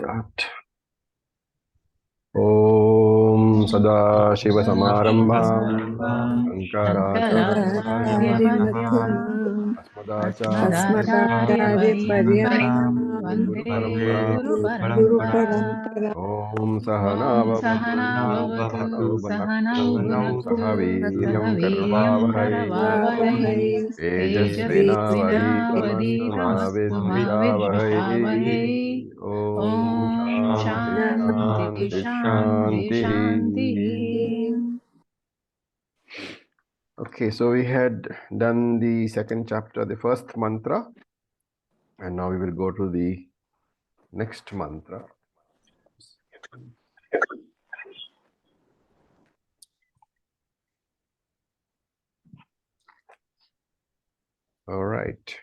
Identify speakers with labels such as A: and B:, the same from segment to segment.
A: Start. Om Sada Shiva Samarambham Shankaracharyamanyam Asmadacharya Paryanam Guru Parampara Om Sahana Bhavatu Sahana Sahaviryam Karvavahai Tejasvinavadhitamastu Mavidvishavahai Om Shanti Shanti. Okay, so we had done the second chapter, the first mantra, and now we will go to the next mantra. All right.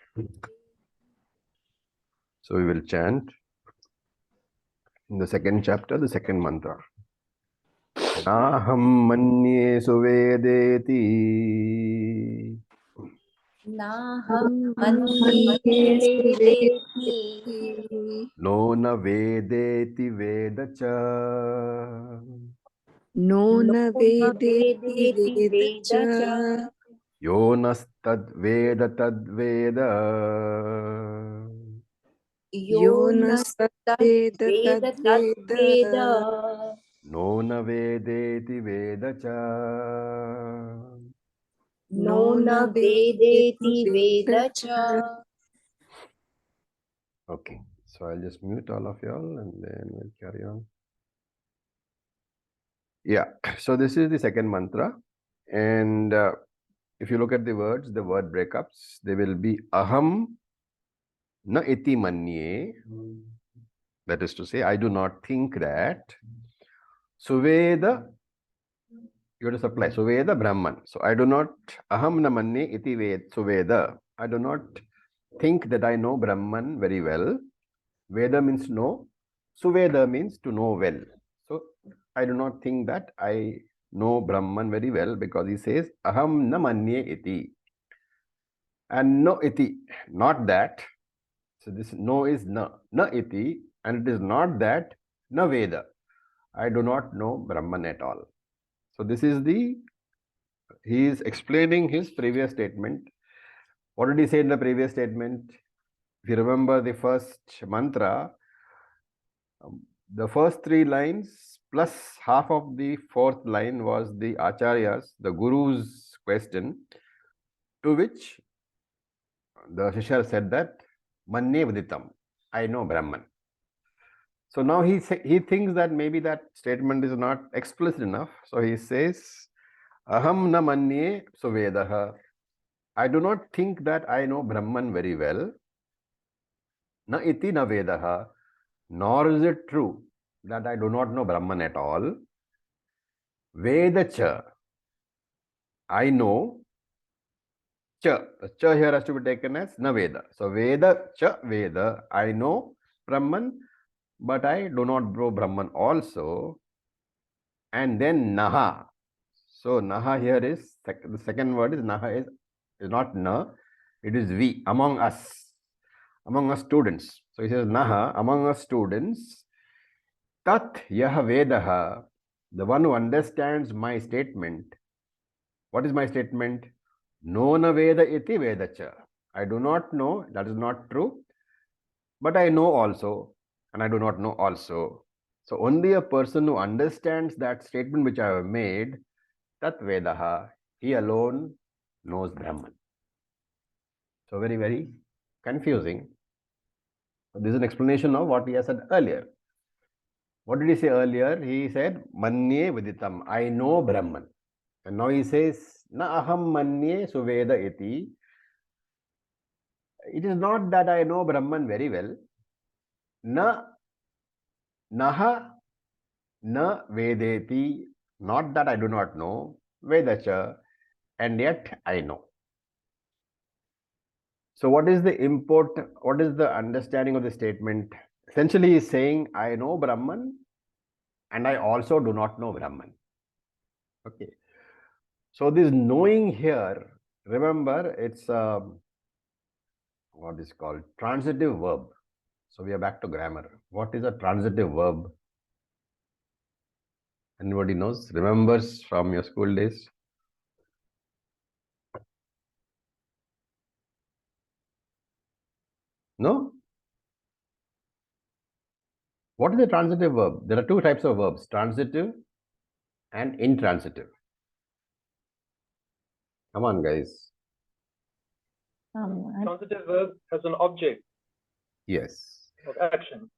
A: So we will chant in the second chapter, the second mantra. Naham manye suvedeti.
B: Naham manye suvedeti.
A: No na vedeti vedacha.
B: No na vedeti vedacha.
A: Yonastad veda tad veda.
B: Yonastad veda tad veda.
A: No na vedeti vedacha.
B: No na vedeti vedacha.
A: Okay, so I'll just mute all of y'all and then we'll carry on. Yeah, so this is the second mantra, and if you look at the words, the word breakups, they will be aham na iti manye. That is to say, I do not think that. Suveda, you have to supply. Suveda Brahman. So I do not, aham na manye iti suveda. I do not think that I know Brahman very well. Veda means know. Suveda means to know well. So I do not think that I know Brahman very well, because he says aham na manye iti. And no iti, not that. So this no is na iti, and it is not that, na Veda. I do not know Brahman at all. So this is he is explaining his previous statement. What did he say in the previous statement? If you remember the first mantra, the first three lines plus half of the fourth line was the Acharya's, the Guru's question, to which the Shishya said that Manye Viditam, I know Brahman. So now he thinks that maybe that statement is not explicit enough. So he says, Aham na manye suvedaha. I do not think that I know Brahman very well. Na iti na vedaha. Nor is it true that I do not know Brahman at all. Veda cha. I know. Cha. The cha here has to be taken as na Veda. So Veda cha Veda. I know Brahman, but I do not know Brahman also. And then naha. So naha here is, the second word is naha is not na, it is we, among us students. So he says naha, among us students, tat yaha vedaha, the one who understands my statement. What is my statement? No na veda iti vedacha. I do not know, that is not true, but I know also, and I do not know also. So only a person who understands that statement which I have made, tat vedaha, he alone knows Brahman. So very, very confusing. This is an explanation of what he has said earlier. What did he say earlier? He said, Manye Viditam, I know Brahman. And now he says, Na aham manye suveda iti. It is not that I know Brahman very well. Na naha na vedeti, not that I do not know. Vedacha, and yet I know. So what is the import? What is the understanding of the statement? Essentially, he is saying, I know Brahman and I also do not know Brahman. Okay. So this knowing here, remember, it's what is called transitive verb. So we are back to grammar. What is a transitive verb? Anybody knows? Remembers from your school days? No? What is a transitive verb? There are two types of verbs, transitive and intransitive. Come on, guys.
C: Transitive verb has an object
A: Yes.
C: of action.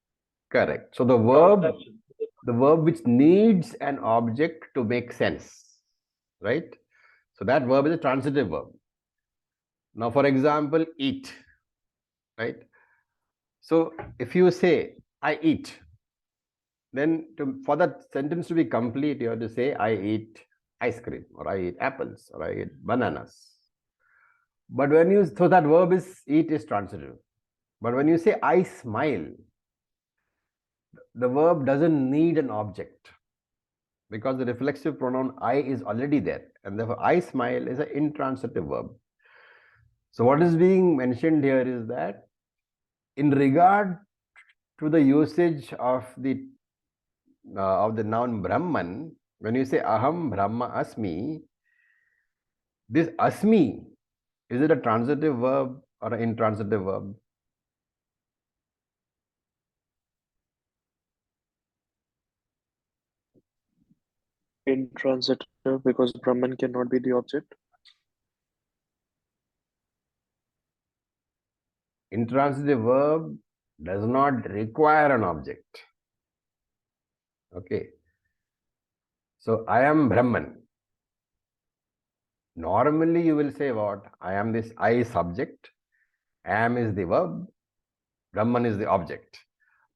A: Correct. So the verb which needs an object to make sense, right? So that verb is a transitive verb. Now, for example, eat, right? So if you say, I eat, then for that sentence to be complete, you have to say, I eat ice cream, or I eat apples, or I eat bananas. But when you, so that verb is, eat is transitive. But when you say, I smile, the verb doesn't need an object because the reflexive pronoun I is already there. And therefore, I smile is an intransitive verb. So what is being mentioned here is that in regard to the usage of the noun Brahman, when you say Aham Brahma Asmi, this Asmi, is it a transitive verb or an intransitive verb?
D: Intransitive, because Brahman cannot be the object.
A: Intransitive verb does not require an object. Okay. So I am Brahman. Normally you will say what? I am this I subject, am is the verb, Brahman is the object.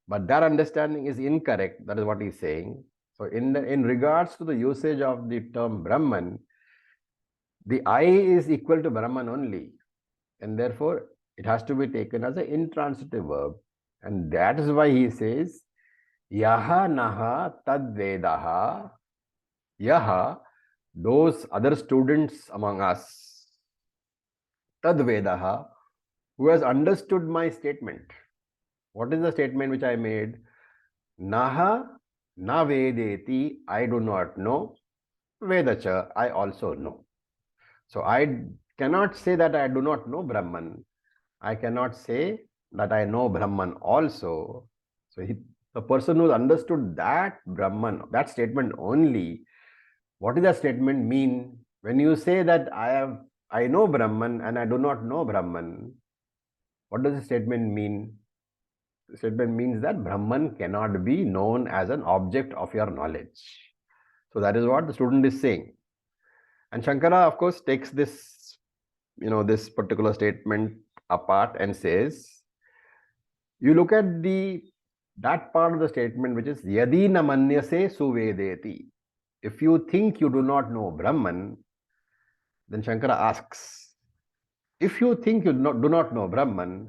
A: But that understanding is incorrect. That is what he's saying. So in regards to the usage of the term Brahman, the I is equal to Brahman only. And therefore, it has to be taken as an intransitive verb. And that is why he says, Yaha naha tad vedaha. Yaha, those other students among us, tad vedaha, who has understood my statement. What is the statement which I made? Naha na vedeti, I do not know. Vedacha, I also know. So I cannot say that I do not know Brahman. I cannot say that I know Brahman also. So the person who understood that Brahman, that statement only, what does that statement mean? When you say that I know Brahman and I do not know Brahman, what does the statement mean? The statement means that Brahman cannot be known as an object of your knowledge. So that is what the student is saying. And Shankara, of course, takes this, this particular statement apart and says, you look at that part of the statement which is Yadi na manyase suvedeti. If you think you do not know Brahman, then Shankara asks, if you think you do not know Brahman,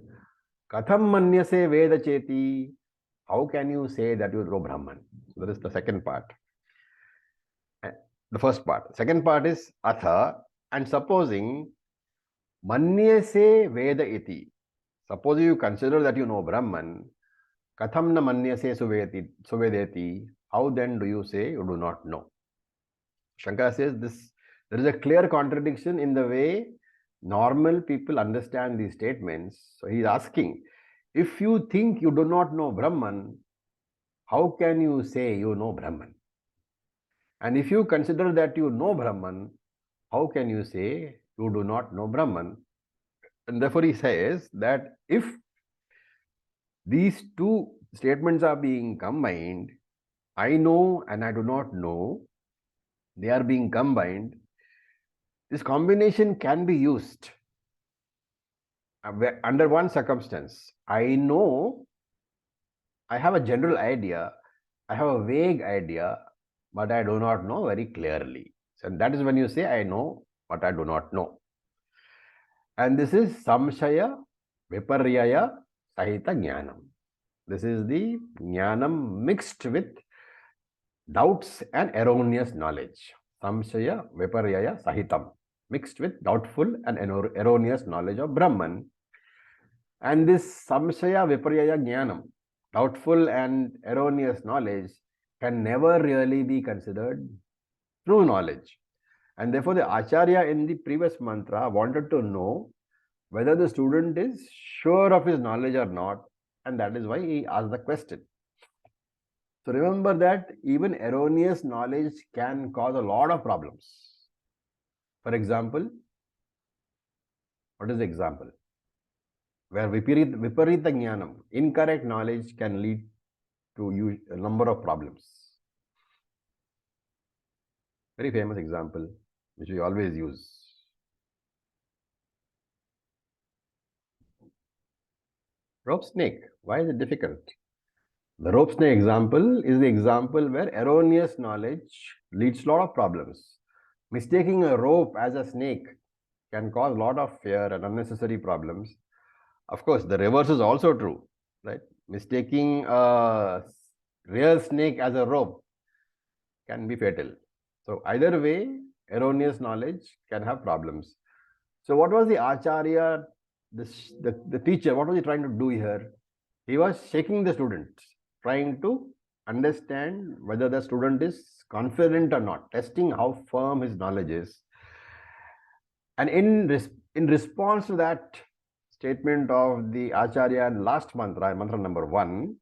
A: katham manyase veda cheti, how can you say that you know Brahman? So that is the second part. The first part. Second part is atha, and supposing manyase veda iti. Suppose you consider that you know Brahman, katham na manyase suvedeti, how then do you say you do not know? Shankara says there is a clear contradiction in the way normal people understand these statements. So he is asking, if you think you do not know Brahman, how can you say you know Brahman? And if you consider that you know Brahman, how can you say you do not know Brahman? And therefore he says that if these two statements are being combined, I know and I do not know, they are being combined. This combination can be used under one circumstance. I know, I have a general idea, I have a vague idea, but I do not know very clearly. So that is when you say I know, but I do not know. And this is samshaya viparyaya sahita jnanam. This is the jnanam mixed with doubts and erroneous knowledge. Samshaya viparyaya sahitam, mixed with doubtful and erroneous knowledge of Brahman. And this samshaya viparyaya jnanam, doubtful and erroneous knowledge, can never really be considered true knowledge. And therefore, the Acharya in the previous mantra wanted to know whether the student is sure of his knowledge or not, and that is why he asked the question. So remember that even erroneous knowledge can cause a lot of problems. For example, what is the example? Where viparita jnanam, incorrect knowledge, can lead to a number of problems. Very famous example, which we always use. Rope snake. Why is it difficult? The rope snake example is the example where erroneous knowledge leads to a lot of problems. Mistaking a rope as a snake can cause a lot of fear and unnecessary problems. Of course, the reverse is also true, right? Mistaking a real snake as a rope can be fatal. So either way, erroneous knowledge can have problems. So what was the Acharya, the teacher, what was he trying to do here? He was shaking the students, trying to understand whether the student is confident or not, testing how firm his knowledge is. And in response to that statement of the Acharya in last mantra, mantra number 1,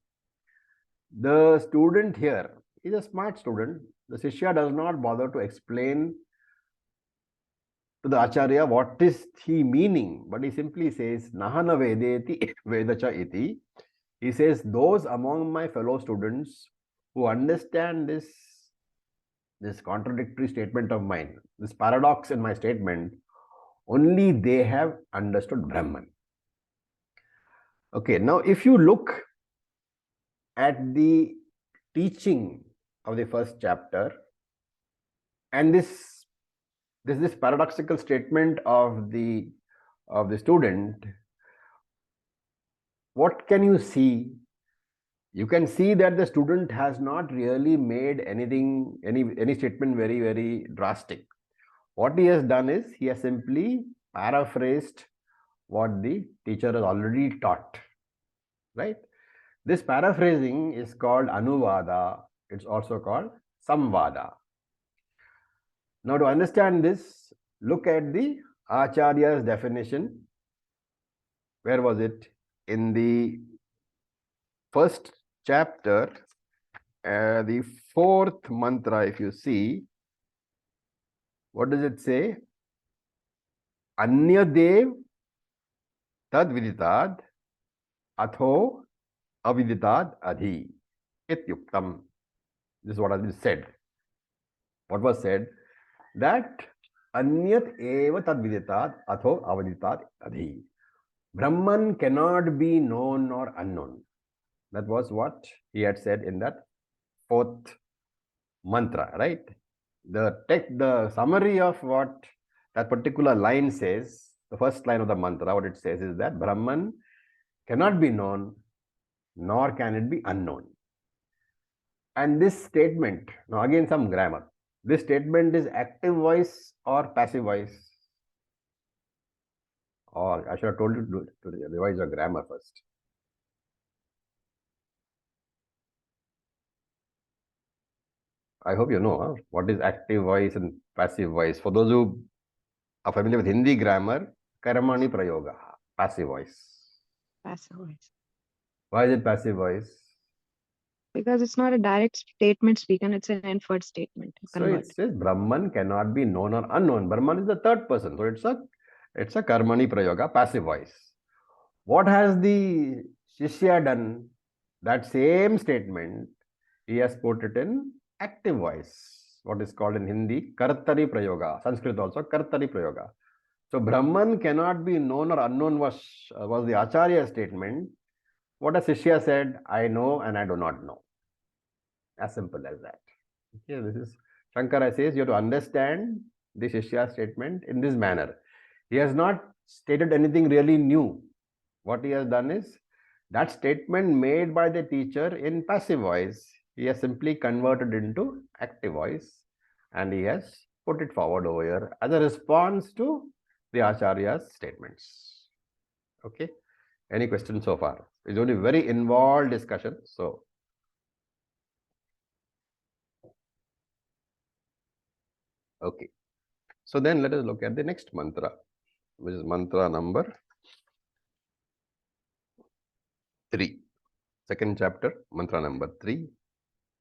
A: the student here is a smart student. The Shishya does not bother to explain to the Acharya what is he meaning, but he simply says, Nahana Vedeti Vedacha iti. He says, those among my fellow students who understand this contradictory statement of mine, this paradox in my statement, only they have understood Brahman. Okay, now if you look at the teaching of the first chapter and this paradoxical statement of the student, what can you see? You can see that the student has not really made any statement very, very drastic. What he has done is he has simply paraphrased what the teacher has already taught, right? This paraphrasing is called anuvada. It's also called samvada. Now, to understand this, look at the Acharya's definition. Where was it? In the first chapter, the 4th mantra, if you see, what does it say? Anyadev tad viditad atho aviditad adhi ityuktam. This is what has been said. What was said? That anyat eva tad viditad atho aviditad adhi. Brahman cannot be known or unknown. That was what he had said in that 4th mantra, right? The summary of what that particular line says, the first line of the mantra, what it says is that Brahman cannot be known, nor can it be unknown. And this statement, now again some grammar, this statement is active voice or passive voice? Or I should have told you to revise your grammar first. I hope you know what is active voice and passive voice. For those who are familiar with Hindi grammar, karmani prayoga, passive voice.
B: Passive voice.
A: Why is it passive voice?
B: Because it's not a direct statement spoken, it's an inferred statement.
A: So it says Brahman cannot be known or unknown. Brahman is the third person. So it's a karmani prayoga, passive voice. What has the Shishya done? That same statement, he has put it in active voice, what is called in Hindi kartari prayoga, Sanskrit also kartari prayoga. So Brahman cannot be known or unknown was the Acharya statement. What a Shishya said, I know and I do not know. As simple as that. Okay, this is Shankara says you have to understand the Shishya statement in this manner. He has not stated anything really new. What he has done is that statement made by the teacher in passive voice, he has simply converted into active voice and he has put it forward over here as a response to the Acharya's statements. Okay. Any questions so far? It's only very involved discussion. So, okay. So then let us look at the next mantra, which is mantra number 3. Second chapter, mantra number 3.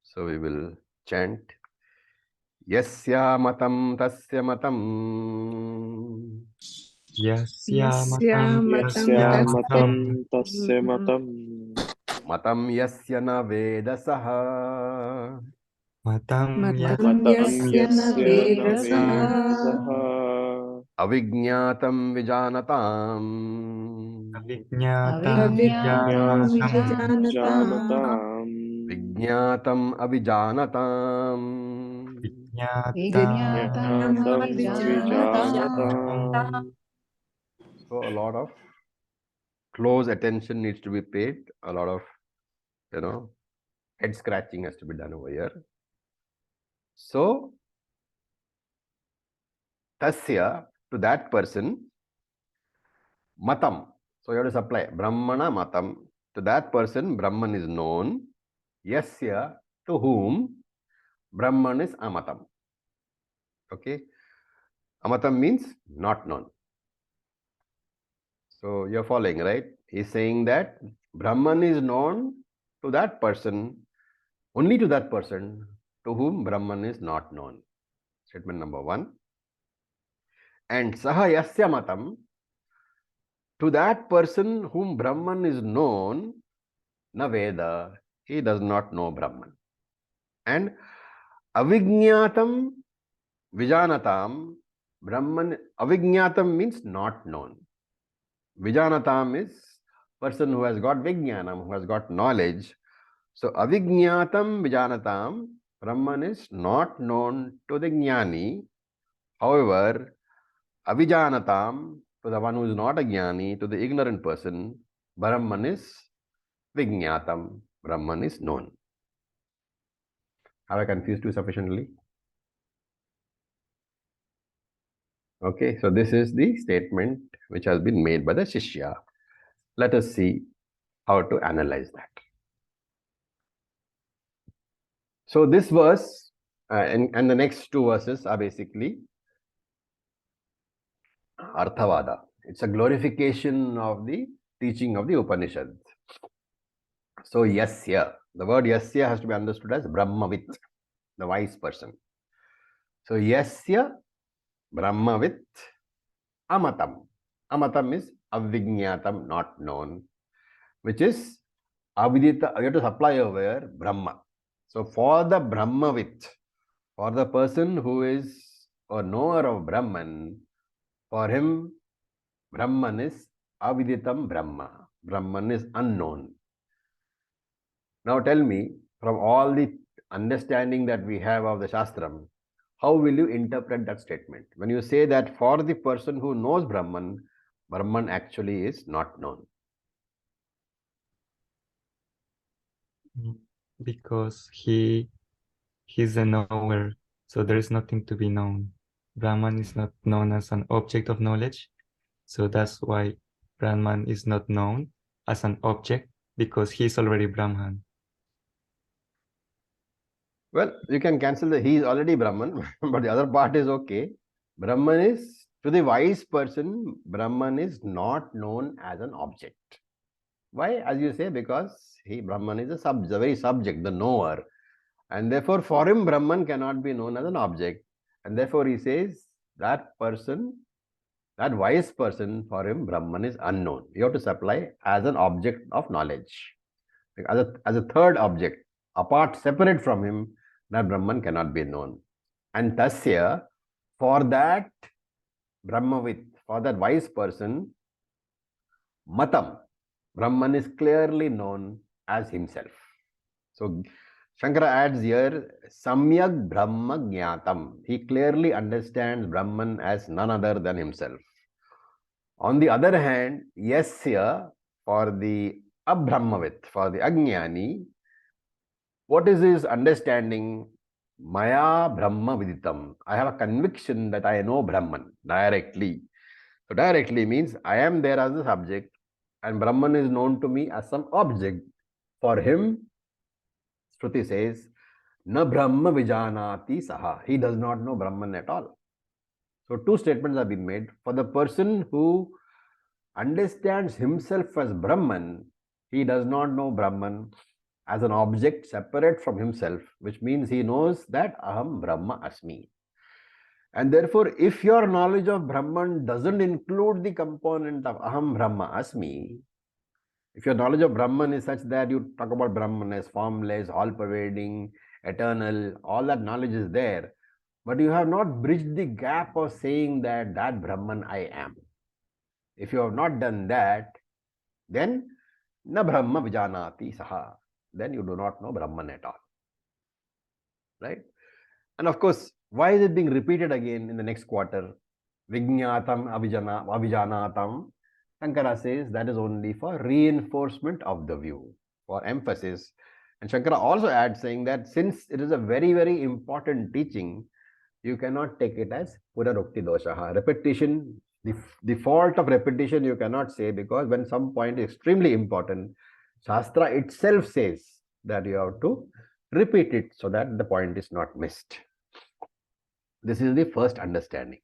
A: So we will chant Yasya matam tasya matam.
B: Yasya
D: Yasya matam tasya matam.
A: Matam yasya na vedasaha.
B: Matam
D: Matam
B: yasya na
D: yasya na
B: vedasaha
D: vedasaha.
A: Avijñatam vijanatam.
B: Avijñatam
D: Avijñatam
B: vijanatam
D: vijanatam.
A: Vijñatam avijanatam.
B: Vijñatam
D: Vijñatam
B: avijanatam.
D: vijanatam.
A: So a lot of close attention needs to be paid. A lot of, head scratching has to be done over here. So, tasya, to that person, matam. So you have to supply Brahmana matam. To that person, Brahman is known. Yasya, to whom Brahman is amatam. Okay. Amatam means not known. So you're following, right? He's saying that Brahman is known to that person, only to that person to whom Brahman is not known. Statement number 1. And saha yasya matam, to that person whom Brahman is known, na Veda, he does not know Brahman. And avijñatam vijanatam, Brahman, avijñatam means not known. Vijanatam is person who has got vijnanam, who has got knowledge. So avijñatam vijanatam, Brahman is not known to the jnani. However, avijanatam, to the one who is not a jnani, to the ignorant person, Brahman is vijñatam, Brahman is known. Have I confused you sufficiently? Okay, so this is the statement which has been made by the Shishya. Let us see how to analyze that. So this verse and the next 2 verses are basically Arthavada. It's a glorification of the teaching of the Upanishad. So Yasya, the word Yasya has to be understood as Brahmavit, the wise person. So Yasya Brahmavit amatam. Amatam is avijñatam, not known, which is avidita. You have to supply over here Brahma. So for the Brahmavit, for the person who is a knower of Brahman, for him Brahman is aviditam Brahma. Brahman is unknown. Now tell me, from all the understanding that we have of the Shastram, how will you interpret that statement? When you say that for the person who knows Brahman, Brahman actually is not known.
E: Because he's a knower, so there is nothing to be known. Brahman is not known as an object of knowledge, so that's why Brahman is not known as an object, because he's already Brahman.
A: Well, you can cancel the he is already Brahman, but the other part is okay. Brahman is, to the wise person, Brahman is not known as an object. Why? As you say, because Brahman is the very subject, the knower. And therefore, for him, Brahman cannot be known as an object. And therefore, he says that person, that wise person, for him, Brahman is unknown. You have to supply as an object of knowledge. As a third object, apart, separate from him, that Brahman cannot be known. And tasya, for that Brahmavit, for that wise person, matam, Brahman is clearly known as himself. So Shankara adds here, samyak brahma jnatam. He clearly understands Brahman as none other than himself. On the other hand, yasya, for the abrahmavit, for the ajnani, what is his understanding? Maya Brahma Viditam. I have a conviction that I know Brahman directly. So directly means I am there as the subject and Brahman is known to me as some object. For him, Shruti says, Na Brahma Vijanati Saha. He does not know Brahman at all. So two statements have been made. For the person who understands himself as Brahman, he does not know Brahman as an object separate from himself, which means he knows that Aham Brahma Asmi. And therefore, if your knowledge of Brahman doesn't include the component of Aham Brahma Asmi, if your knowledge of Brahman is such that you talk about Brahman as formless, all-pervading, eternal, all that knowledge is there, but you have not bridged the gap of saying that Brahman I am. If you have not done that, then na Brahma Vijanati Saha. Then you do not know Brahman at all. Right? And of course, why is it being repeated again in the next quarter? Vijnatam Avijanatam. Shankara says that is only for reinforcement of the view, for emphasis. And Shankara also adds saying that since it is a very, very important teaching, you cannot take it as Purarukti Doshaha. Repetition, the fault of repetition you cannot say, because when some point is extremely important, Shastra itself says that you have to repeat it so that the point is not missed. This is the first understanding.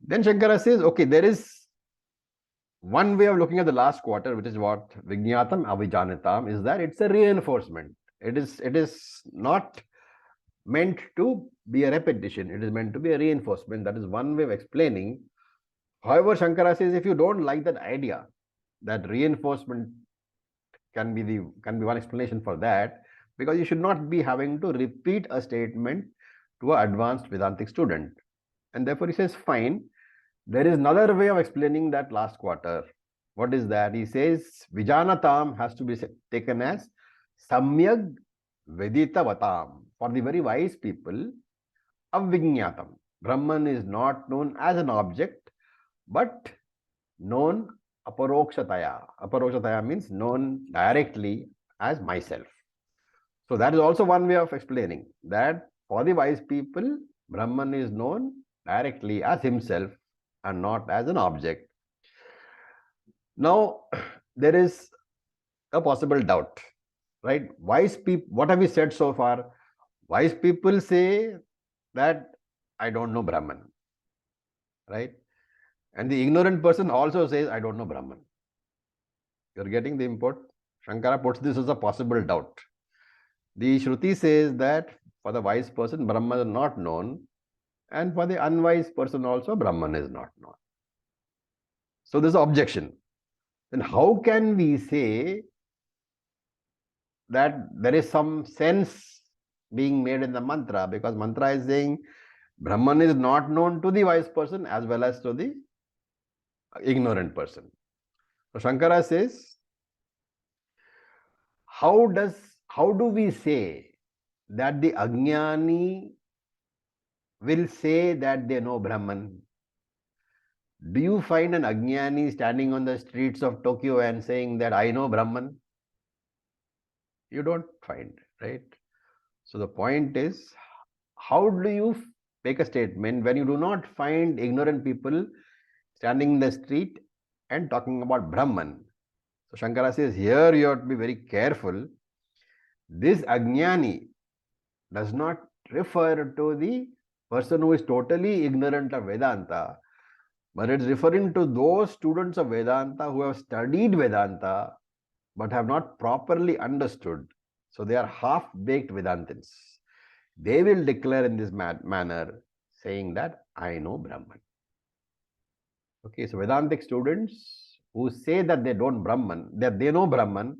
A: Then Shankara says, okay, there is one way of looking at the last quarter, which is what Vijnatam Avijanatam, is that it's a reinforcement. It is not meant to be a repetition. It is meant to be a reinforcement. That is one way of explaining. However, Shankara says if you don't like that idea, that reinforcement can be one explanation for that, because you should not be having to repeat a statement to an advanced Vedantic student. And therefore he says, fine, there is another way of explaining that last quarter. What is that? He says Vijanatam has to be taken as Samyag Veditavatam. For the very wise people, Avijnatam. Brahman is not known as an object, but known aparokshataya. Aparokshataya means known directly as myself. So that is also one way of explaining that for the wise people, Brahman is known directly as himself and not as an object. Now, there is a possible doubt, right? Wise people, what have we said so far? Wise people say that I don't know Brahman, right? And the ignorant person also says, I don't know Brahman. You're getting the import? Shankara puts this as a possible doubt. The Shruti says that for the wise person, Brahman is not known, and for the unwise person also, Brahman is not known. So there's an objection. Then how can we say that there is some sense being made in the mantra? Because mantra is saying Brahman is not known to the wise person as well as to the ignorant person. So Shankara says, how do we say that the Ajnani will say that they know Brahman? Do you find an Ajnani standing on the streets of Tokyo and saying that I know Brahman? You don't find, right? So the point is, how do you make a statement when you do not find ignorant people standing in the street and talking about Brahman? So Shankara says, here you have to be very careful. This Ajnani does not refer to the person who is totally ignorant of Vedanta, but it's referring to those students of Vedanta who have studied Vedanta but have not properly understood. So they are half-baked Vedantins. They will declare in this manner, saying that I know Brahman. Okay, so Vedantic students who say that they don't Brahman, that they know Brahman,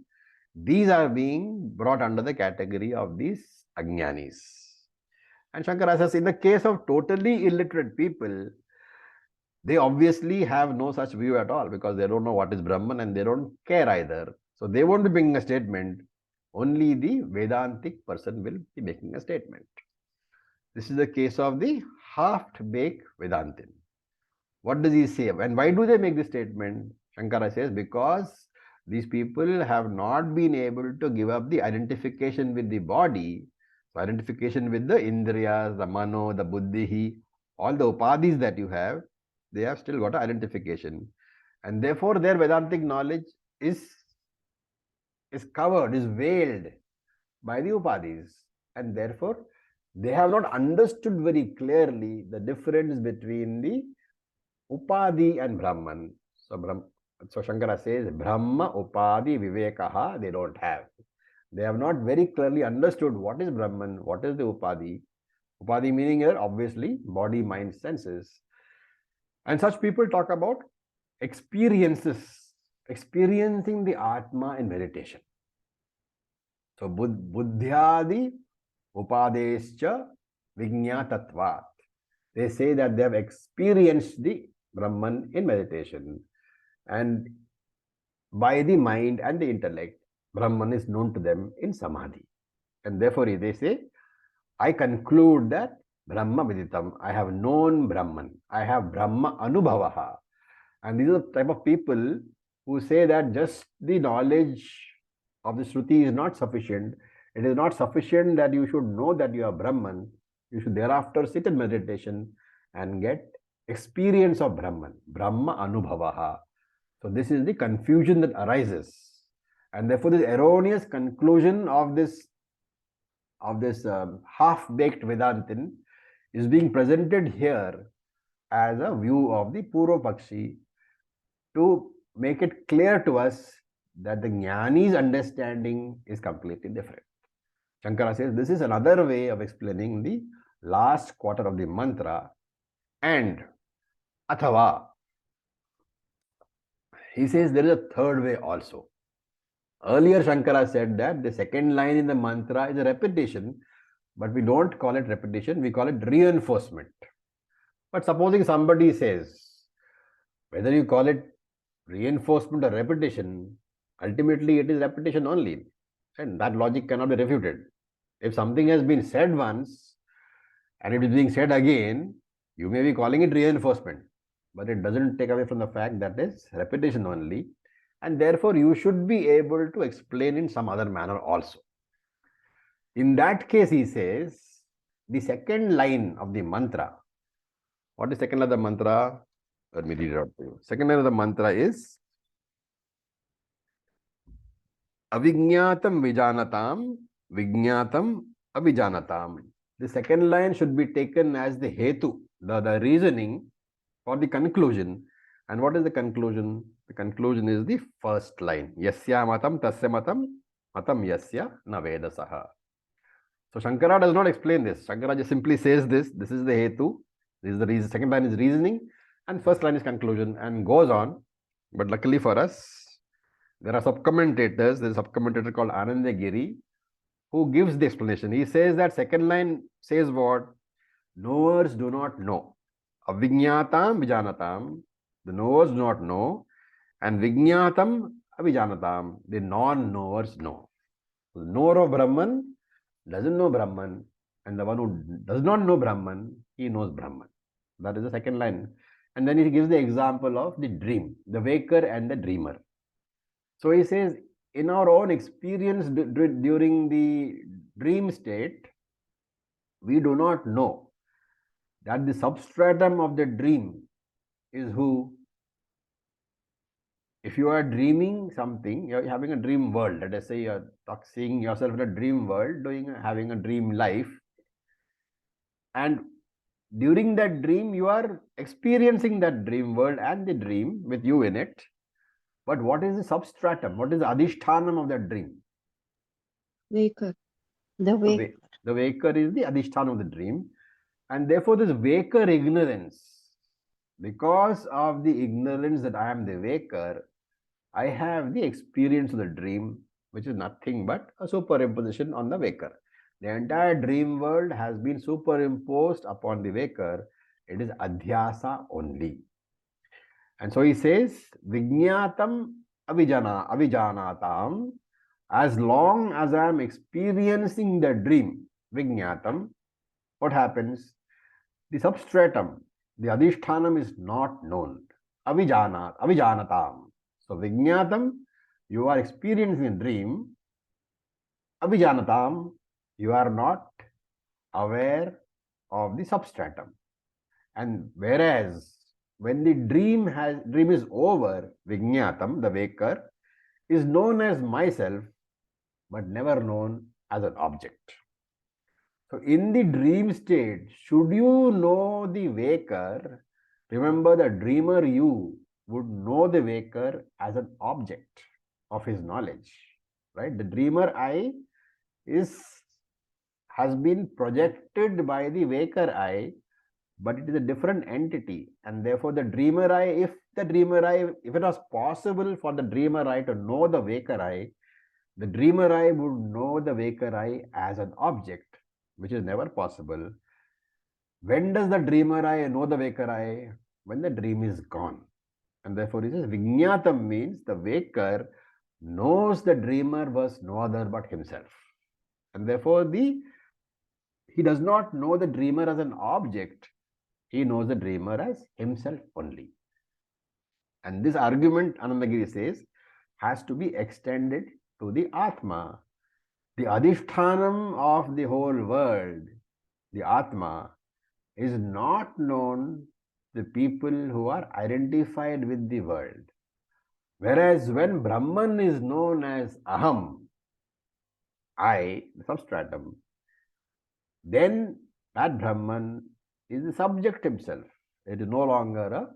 A: these are being brought under the category of these Ajnanis. And Shankara says, in the case of totally illiterate people, they obviously have no such view at all, because they don't know what is Brahman and they don't care either. So they won't be making a statement. Only the Vedantic person will be making a statement. This is the case of the half-baked Vedantin. What does he say? And why do they make this statement? Shankara says, because these people have not been able to give up the identification with the body. So identification with the Indriyas, the Mano, the Buddhi, all the Upadhis that you have, they have still got an identification. And therefore their Vedantic knowledge is covered, is veiled by the upadhis. And therefore they have not understood very clearly the difference between the upadhi and Brahman. So Shankara says, Brahma upadhi vivekaha, they don't have. They have not very clearly understood what is Brahman, what is the upadhi. Upadhi meaning here, obviously, body, mind, senses. And such people talk about experiences, experiencing the Atma in meditation. So buddhyadi upadescha vijñātatvat. They say that they have experienced the Brahman in meditation. And by the mind and the intellect, Brahman is known to them in samadhi. And therefore they say, I conclude that Brahma viditam, I have known Brahman, I have Brahma anubhavaha. And these are the type of people who say that just the knowledge of the Shruti is not sufficient. It is not sufficient that you should know that you are Brahman. You should thereafter sit in meditation and get experience of Brahman, Brahma anubhavaha. So this is the confusion that arises. And therefore this erroneous conclusion of this half-baked Vedantin is being presented here as a view of the Purva Pakshi to make it clear to us that the Jnani's understanding is completely different. Shankara says this is another way of explaining the last quarter of the mantra, and athava. He says there is a third way also. Earlier Shankara said that the second line in the mantra is a repetition, but we don't call it repetition, we call it reinforcement. But supposing somebody says, whether you call it reinforcement or repetition, ultimately it is repetition only. And that logic cannot be refuted. If something has been said once and it is being said again, you may be calling it reinforcement, but it doesn't take away from the fact that it is repetition only. And therefore you should be able to explain in some other manner also. In that case, he says, the second line of the mantra. What is second line of the mantra? Let me read it out to you. Second line of the mantra is avijñātam vijanatam, vijñātam avijanatam. The second line should be taken as the hetu, the reasoning for the conclusion. And what is the conclusion? The conclusion is the first line. Yasya matam tasya matam, matam yasya na vedasaha. So Shankara does not explain this. Shankara just simply says this. This is the hetu. This is the reason. Second line is reasoning, and first line is conclusion, and goes on. But luckily for us, there are sub-commentators. There is a sub-commentator called Anandagiri who gives the explanation. He says that second line says what? Knowers do not know. Avijñātam vijanatam. The knowers do not know. And vijñātam avijanatam. The non-knowers know. The knower of Brahman doesn't know Brahman, and the one who does not know Brahman, he knows Brahman. That is the second line. And then he gives the example of the dream, the waker and the dreamer. So he says, in our own experience during the dream state, we do not know that the substratum of the dream is who. If you are dreaming something, you are having a dream world. Let us say you are seeing yourself in a dream world, having a dream life. And during that dream, you are experiencing that dream world and the dream with you in it. But what is the substratum? What is the adhishthanam of that dream?
B: Waker. The waker.
A: The waker is the adhishthanam of the dream. And therefore, this waker ignorance, because of the ignorance that I am the waker, I have the experience of the dream, which is nothing but a superimposition on the waker. The entire dream world has been superimposed upon the waker. It is adhyasa only. And so he says, vijñātam avijanatam. As long as I am experiencing the dream, vijñātam, what happens? The substratum, the adhishthanam is not known. Avijanatam. So vijñātam, you are experiencing a dream. Avijanatam, you are not aware of the substratum. And whereas when the dream is over, Vijñatam, the waker, is known as myself, but never known as an object. So in the dream state, should you know the waker, remember the dreamer you would know the waker as an object of his knowledge, right? The dreamer I has been projected by the waker I, but it is a different entity, and therefore the dreamer I, if it was possible for the dreamer I to know the waker I, the dreamer I would know the waker I as an object, which is never possible. When does the dreamer I know the waker I? When the dream is gone. And therefore it says Vijñatam means the waker knows the dreamer was no other but himself. And therefore he does not know the dreamer as an object. He knows the dreamer as himself only. And this argument, Anandagiri says, has to be extended to the Atma. The Adhishthanam of the whole world, the Atma, is not known to people who are identified with the world. Whereas when Brahman is known as Aham, I, the substratum, then that Brahman is the subject himself. It is no longer an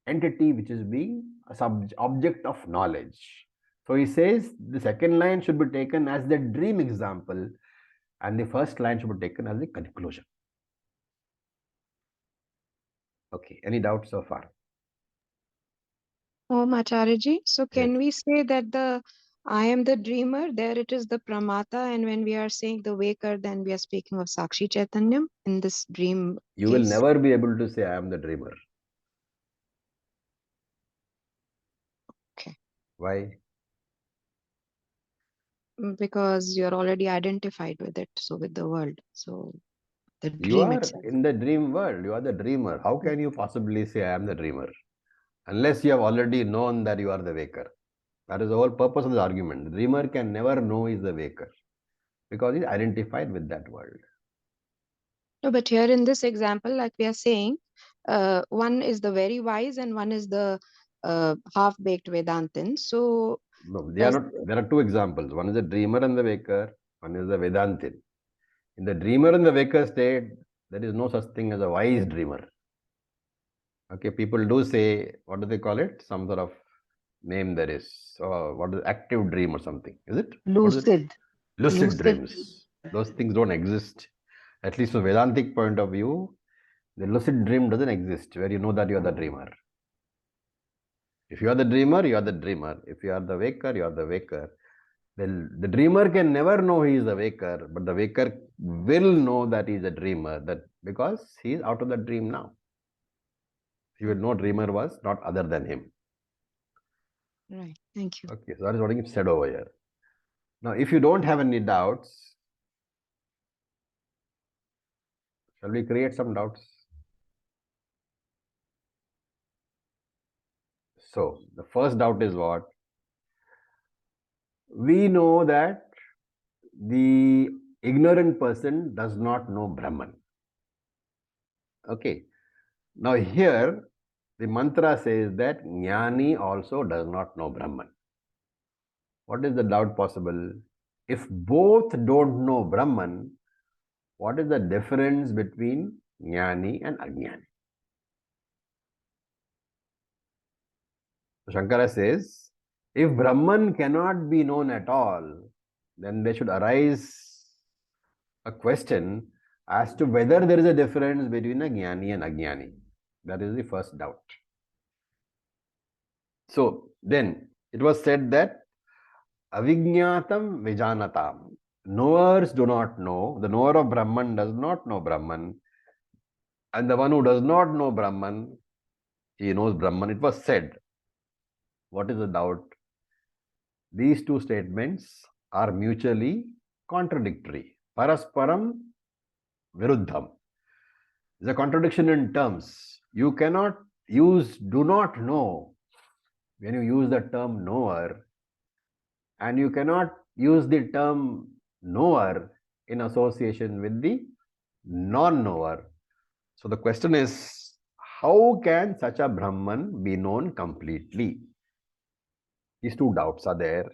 A: entity which is being a object of knowledge. So he says the second line should be taken as the dream example, and the first line should be taken as the conclusion. Okay, any doubts so far?
B: Acharya, so can
A: Yes.
B: we say that I am the dreamer, there it is the pramata, and when we are saying the waker, then we are speaking of Sakshi Chaitanyam in this dream
A: You will never be able to say I am the dreamer.
B: Okay.
A: Why?
B: Because you're already identified with it, so with the world. So the
A: You
B: dream
A: are
B: itself.
A: in the dream world. You are the dreamer. How can you possibly say I am the dreamer? Unless you have already known that you are the waker. That is the whole purpose of the argument. The dreamer can never know he is the waker because he is identified with that world.
B: No, but here in this example, like we are saying, one is the very wise and one is the half-baked Vedantin. So
A: No, they are not. There are two examples. One is the dreamer and the waker. One is the Vedantin. In the dreamer and the waker state, there is no such thing as a wise dreamer. Okay, people do say, what do they call it? Some sort of name there is. What is active dream or something? Is it?
F: Lucid.
A: Lucid dreams. Those things don't exist. At least from Vedantic point of view, the lucid dream doesn't exist where you know that you are the dreamer. If you are the dreamer, you are the dreamer. If you are the waker, you are the waker. Then the dreamer can never know he is the waker, but the waker will know that he is a dreamer, that because he is out of the dream now. He will know dreamer was not other than him.
B: right, thank you.
A: Okay, so that is what is said over here. Now, if you don't have any doubts, shall we create some doubts? So, the first doubt is what? We know that the ignorant person does not know Brahman. Okay. Now, here the mantra says that Jnani also does not know Brahman. What is the doubt possible? If both don't know Brahman, what is the difference between Jnani and Ajnani? So Shankara says, if Brahman cannot be known at all, then there should arise a question as to whether there is a difference between a Jnani and Ajnani. That is the first doubt. So then it was said that Avijñatam Vijanatam. Knowers do not know. The knower of Brahman does not know Brahman. And the one who does not know Brahman, he knows Brahman. It was said. What is the doubt? These two statements are mutually contradictory. Parasparam viruddham. It's a contradiction in terms. You cannot use do not know when you use the term knower, and you cannot use the term knower in association with the non-knower. So the question is, how can such a Brahman be known completely? These two doubts are there.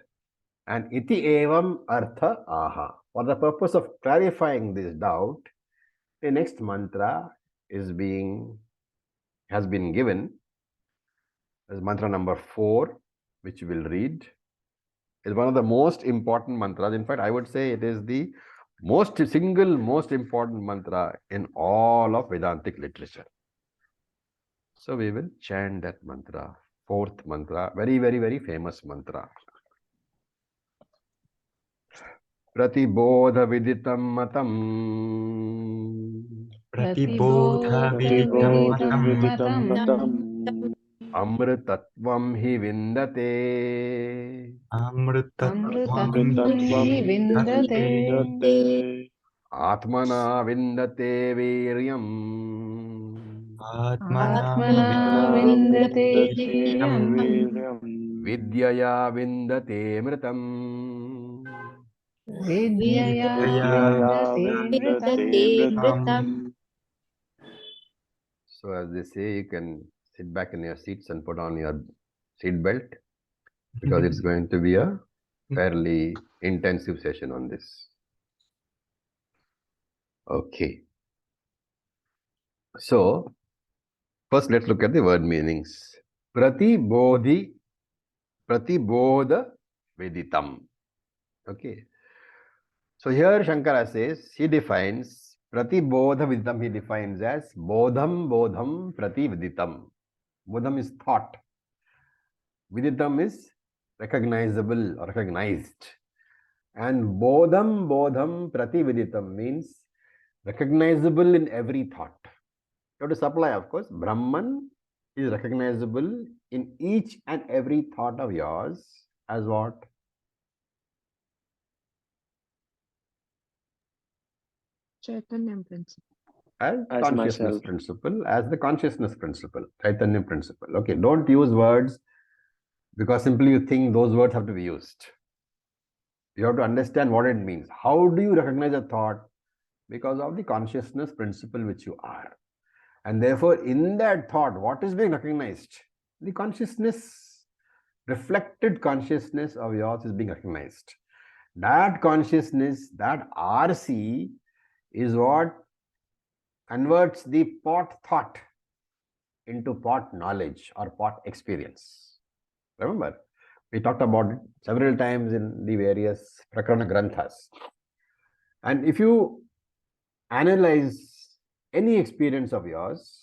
A: And iti evam artha aha. For the purpose of clarifying this doubt, the next mantra has been given as mantra number 4, which we will read. Is one of the most important mantras. In fact, I would say it is the most important mantra in all of Vedantic literature. So we will chant that mantra, 4th mantra, very, very, very famous mantra. Pratibodha viditam matam.
E: Pratibodha
D: Pratibodha
E: viditam
D: viditam
A: Amritatvam hi vindate.
E: amritatvam
D: amritatvam
B: Vindate.
D: vindate
A: Atmana vindate viryam.
E: Atmana
B: Vindate
E: vidyam
D: viryam
A: Vidyaya vindate mritam.
B: Vidyaya
D: vidyaya vindate mritam.
A: So as they say, you can sit back in your seats and put on your seat belt, because it's going to be a fairly intensive session on this. Okay. So first let's look at the word meanings. Pratibodha viditam. Okay. So here Shankara says, he defines pratibodha viditam, he defines as bodham pratividitam. Bodham is thought. Viditam is recognizable or recognized. And bodham pratividitam means recognizable in every thought. You have to supply, of course. Brahman is recognizable in each and every thought of yours as what?
B: Chaitanya principle.
A: As consciousness
D: myself.
A: principle, as the consciousness principle, Chaitanya principle. Okay, don't use words because simply you think those words have to be used. You have to understand what it means. How do you recognize a thought? Because of the consciousness principle which you are. And therefore, in that thought, what is being recognized? The consciousness, reflected consciousness of yours is being recognized. That consciousness, that RC, is what converts the pot thought into pot knowledge or pot experience. Remember, we talked about it several times in the various Prakarana Granthas. And if you analyze any experience of yours,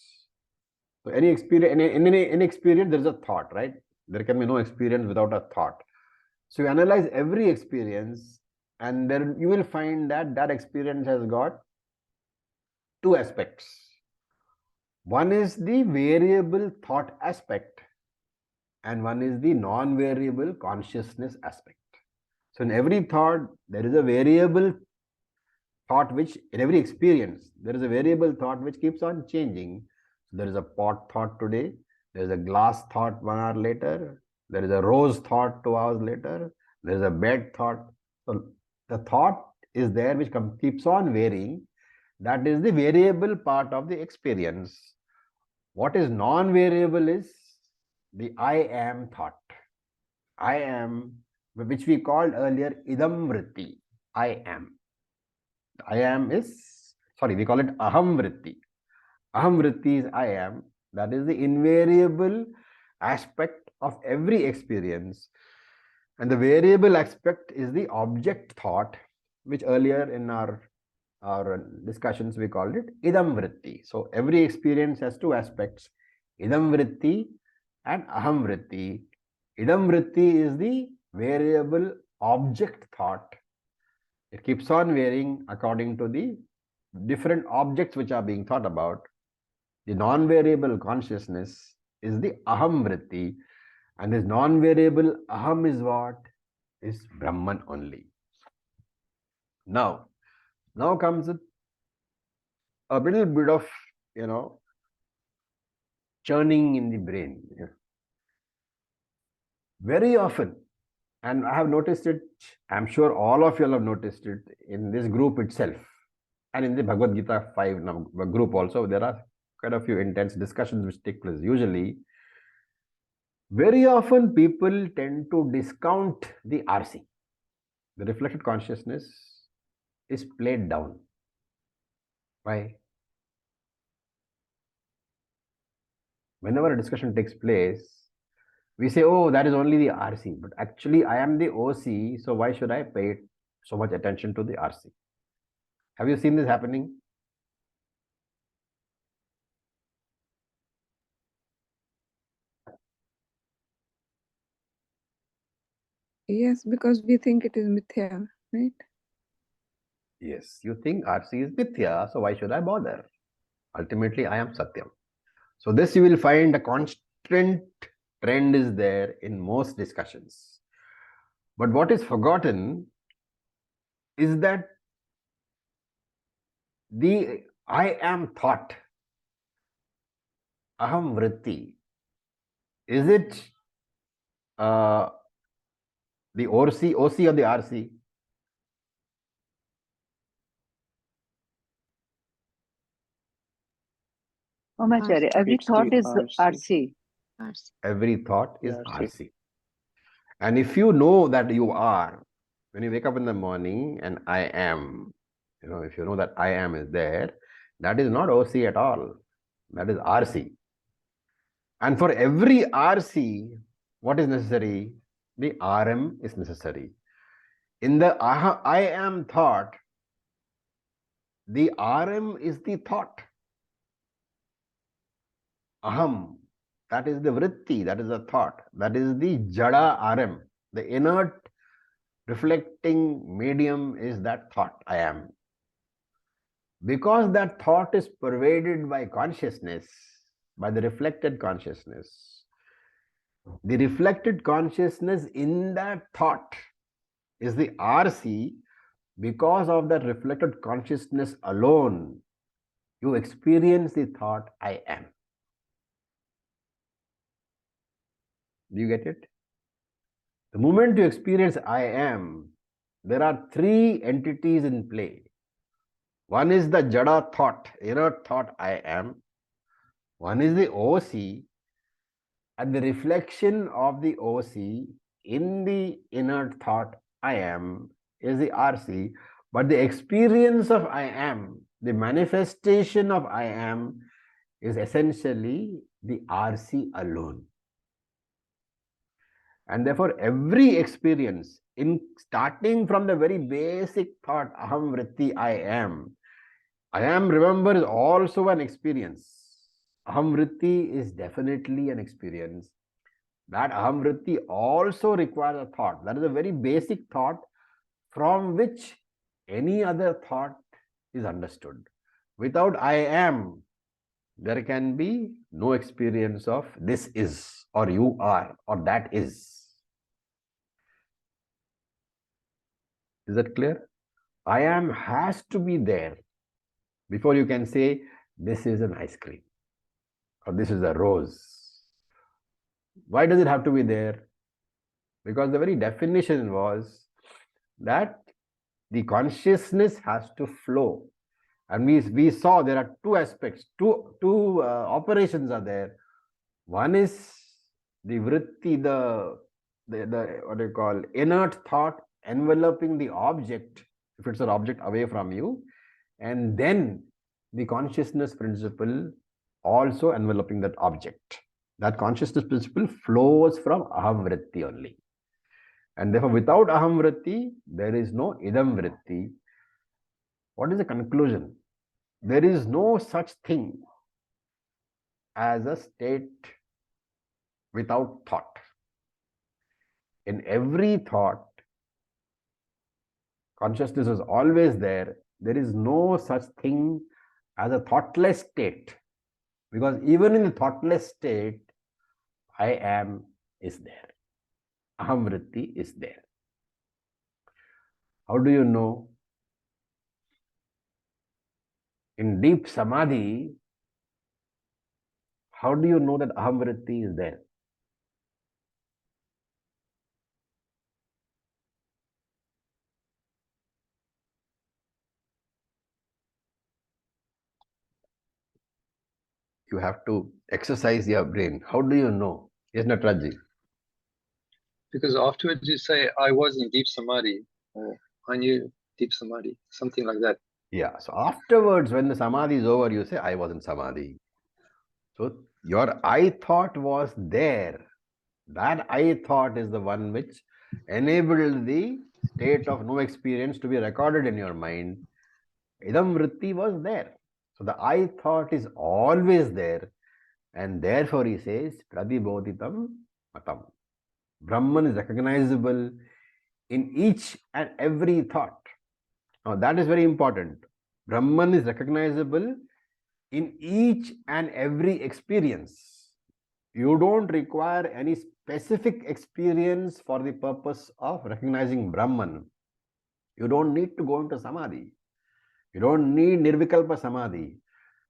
A: so any experience, in any experience, there is a thought, right? There can be no experience without a thought. So you analyze every experience, and then you will find that that experience has got two aspects. One is the variable thought aspect, and one is the non-variable consciousness aspect. So in every thought, there is a variable thought which, in every experience, there is a variable thought which keeps on changing. So there is a pot thought today, there is a glass thought 1 hour later, there is a rose thought 2 hours later, there is a bed thought. So the thought is there which keeps on varying. That is the variable part of the experience. What is non-variable is the I am thought. I am, which we called earlier idam vritti. I am. I am is, sorry, we call it aham vritti. Aham vritti is I am. That is the invariable aspect of every experience. And the variable aspect is the object thought, which earlier in our discussions we called it idam vritti. So every experience has two aspects, idam vritti and aham vritti. Idam vritti is the variable object thought. It keeps on varying according to the different objects which are being thought about. The non-variable consciousness is the aham vritti, and this non-variable aham is what? Is Brahman only. Now comes a little bit of, churning in the brain. Very often, and I have noticed it, I'm sure all of you have noticed it in this group itself, and in the Bhagavad Gita 5 group also, there are quite a few intense discussions which take place usually, very often people tend to discount the RC. The reflected consciousness is played down. Why? Whenever a discussion takes place, we say, oh, that is only the RC. But actually, I am the OC, so why should I pay so much attention to the RC? Have you seen this happening?
F: Yes, because we think it is mithya, right?
A: Yes, you think RC is mithya, so why should I bother? Ultimately, I am Satyam. So this you will find a constant trend is there in most discussions. But what is forgotten is that the I am thought, aham vritti, is it the OC or the RC?
G: Acharya, every
D: It's
G: thought
D: the
G: is
D: RC.
G: RC.
A: Every thought is
D: RC.
A: RC. And if you know that you are, when you wake up in the morning and I am, if you know that I am is there, that is not OC at all. That is RC. And for every RC, what is necessary? The RM is necessary. In the I am thought, the RM is the thought. Aham, that is the vritti, that is the thought, that is the jada RM. The inert reflecting medium is that thought, I am. Because that thought is pervaded by consciousness, by the reflected consciousness, the reflected consciousness in that thought is the RC. Because of that reflected consciousness alone, you experience the thought, I am. Do you get it? The moment you experience I am, there are three entities in play. One is the jada thought, inert thought, I am. One is the OC, and the reflection of the OC in the inert thought, I am, is the RC. But the experience of I am, the manifestation of I am, is essentially the RC alone. And therefore, every experience, in starting from the very basic thought, aham vritti, I am, remember, is also an experience. Aham vritti is definitely an experience. That aham vritti also requires a thought. That is a very basic thought from which any other thought is understood. Without I am, there can be no experience of this is, or you are, or that is. Is that clear? I am has to be there before you can say this is an ice cream or this is a rose. Why does it have to be there? Because the very definition was that the consciousness has to flow. And we saw there are two aspects, two operations are there. One is the vritti, the what do you call, inert thought enveloping the object, if it's an object away from you, and then the consciousness principle also enveloping that object. That consciousness principle flows from aham vritti only. And therefore, without aham vritti, there is no idam vritti. What is the conclusion? There is no such thing as a state without thought. In every thought, consciousness is always there. There is no such thing as a thoughtless state. Because even in the thoughtless state, I am is there. Aham vritti is there. How do you know? In deep samadhi, how do you know that aham vritti is there? you have to exercise your brain. How do you know? Yes, Natraji.
H: Because afterwards you say, I was in deep samadhi, or I knew deep samadhi, something like that.
A: Yeah. So afterwards, when the samadhi is over, you say, I was in samadhi. So your I thought was there. That I thought is the one which enabled the state of no experience to be recorded in your mind. Idam vritti was there. So the I thought is always there. And therefore he says, Pradibodhitam matam. Brahman is recognizable in each and every thought. Now that is very important. Brahman is recognizable in each and every experience. You don't require any specific experience for the purpose of recognizing Brahman. You don't need to go into Samadhi. You don't need Nirvikalpa Samadhi.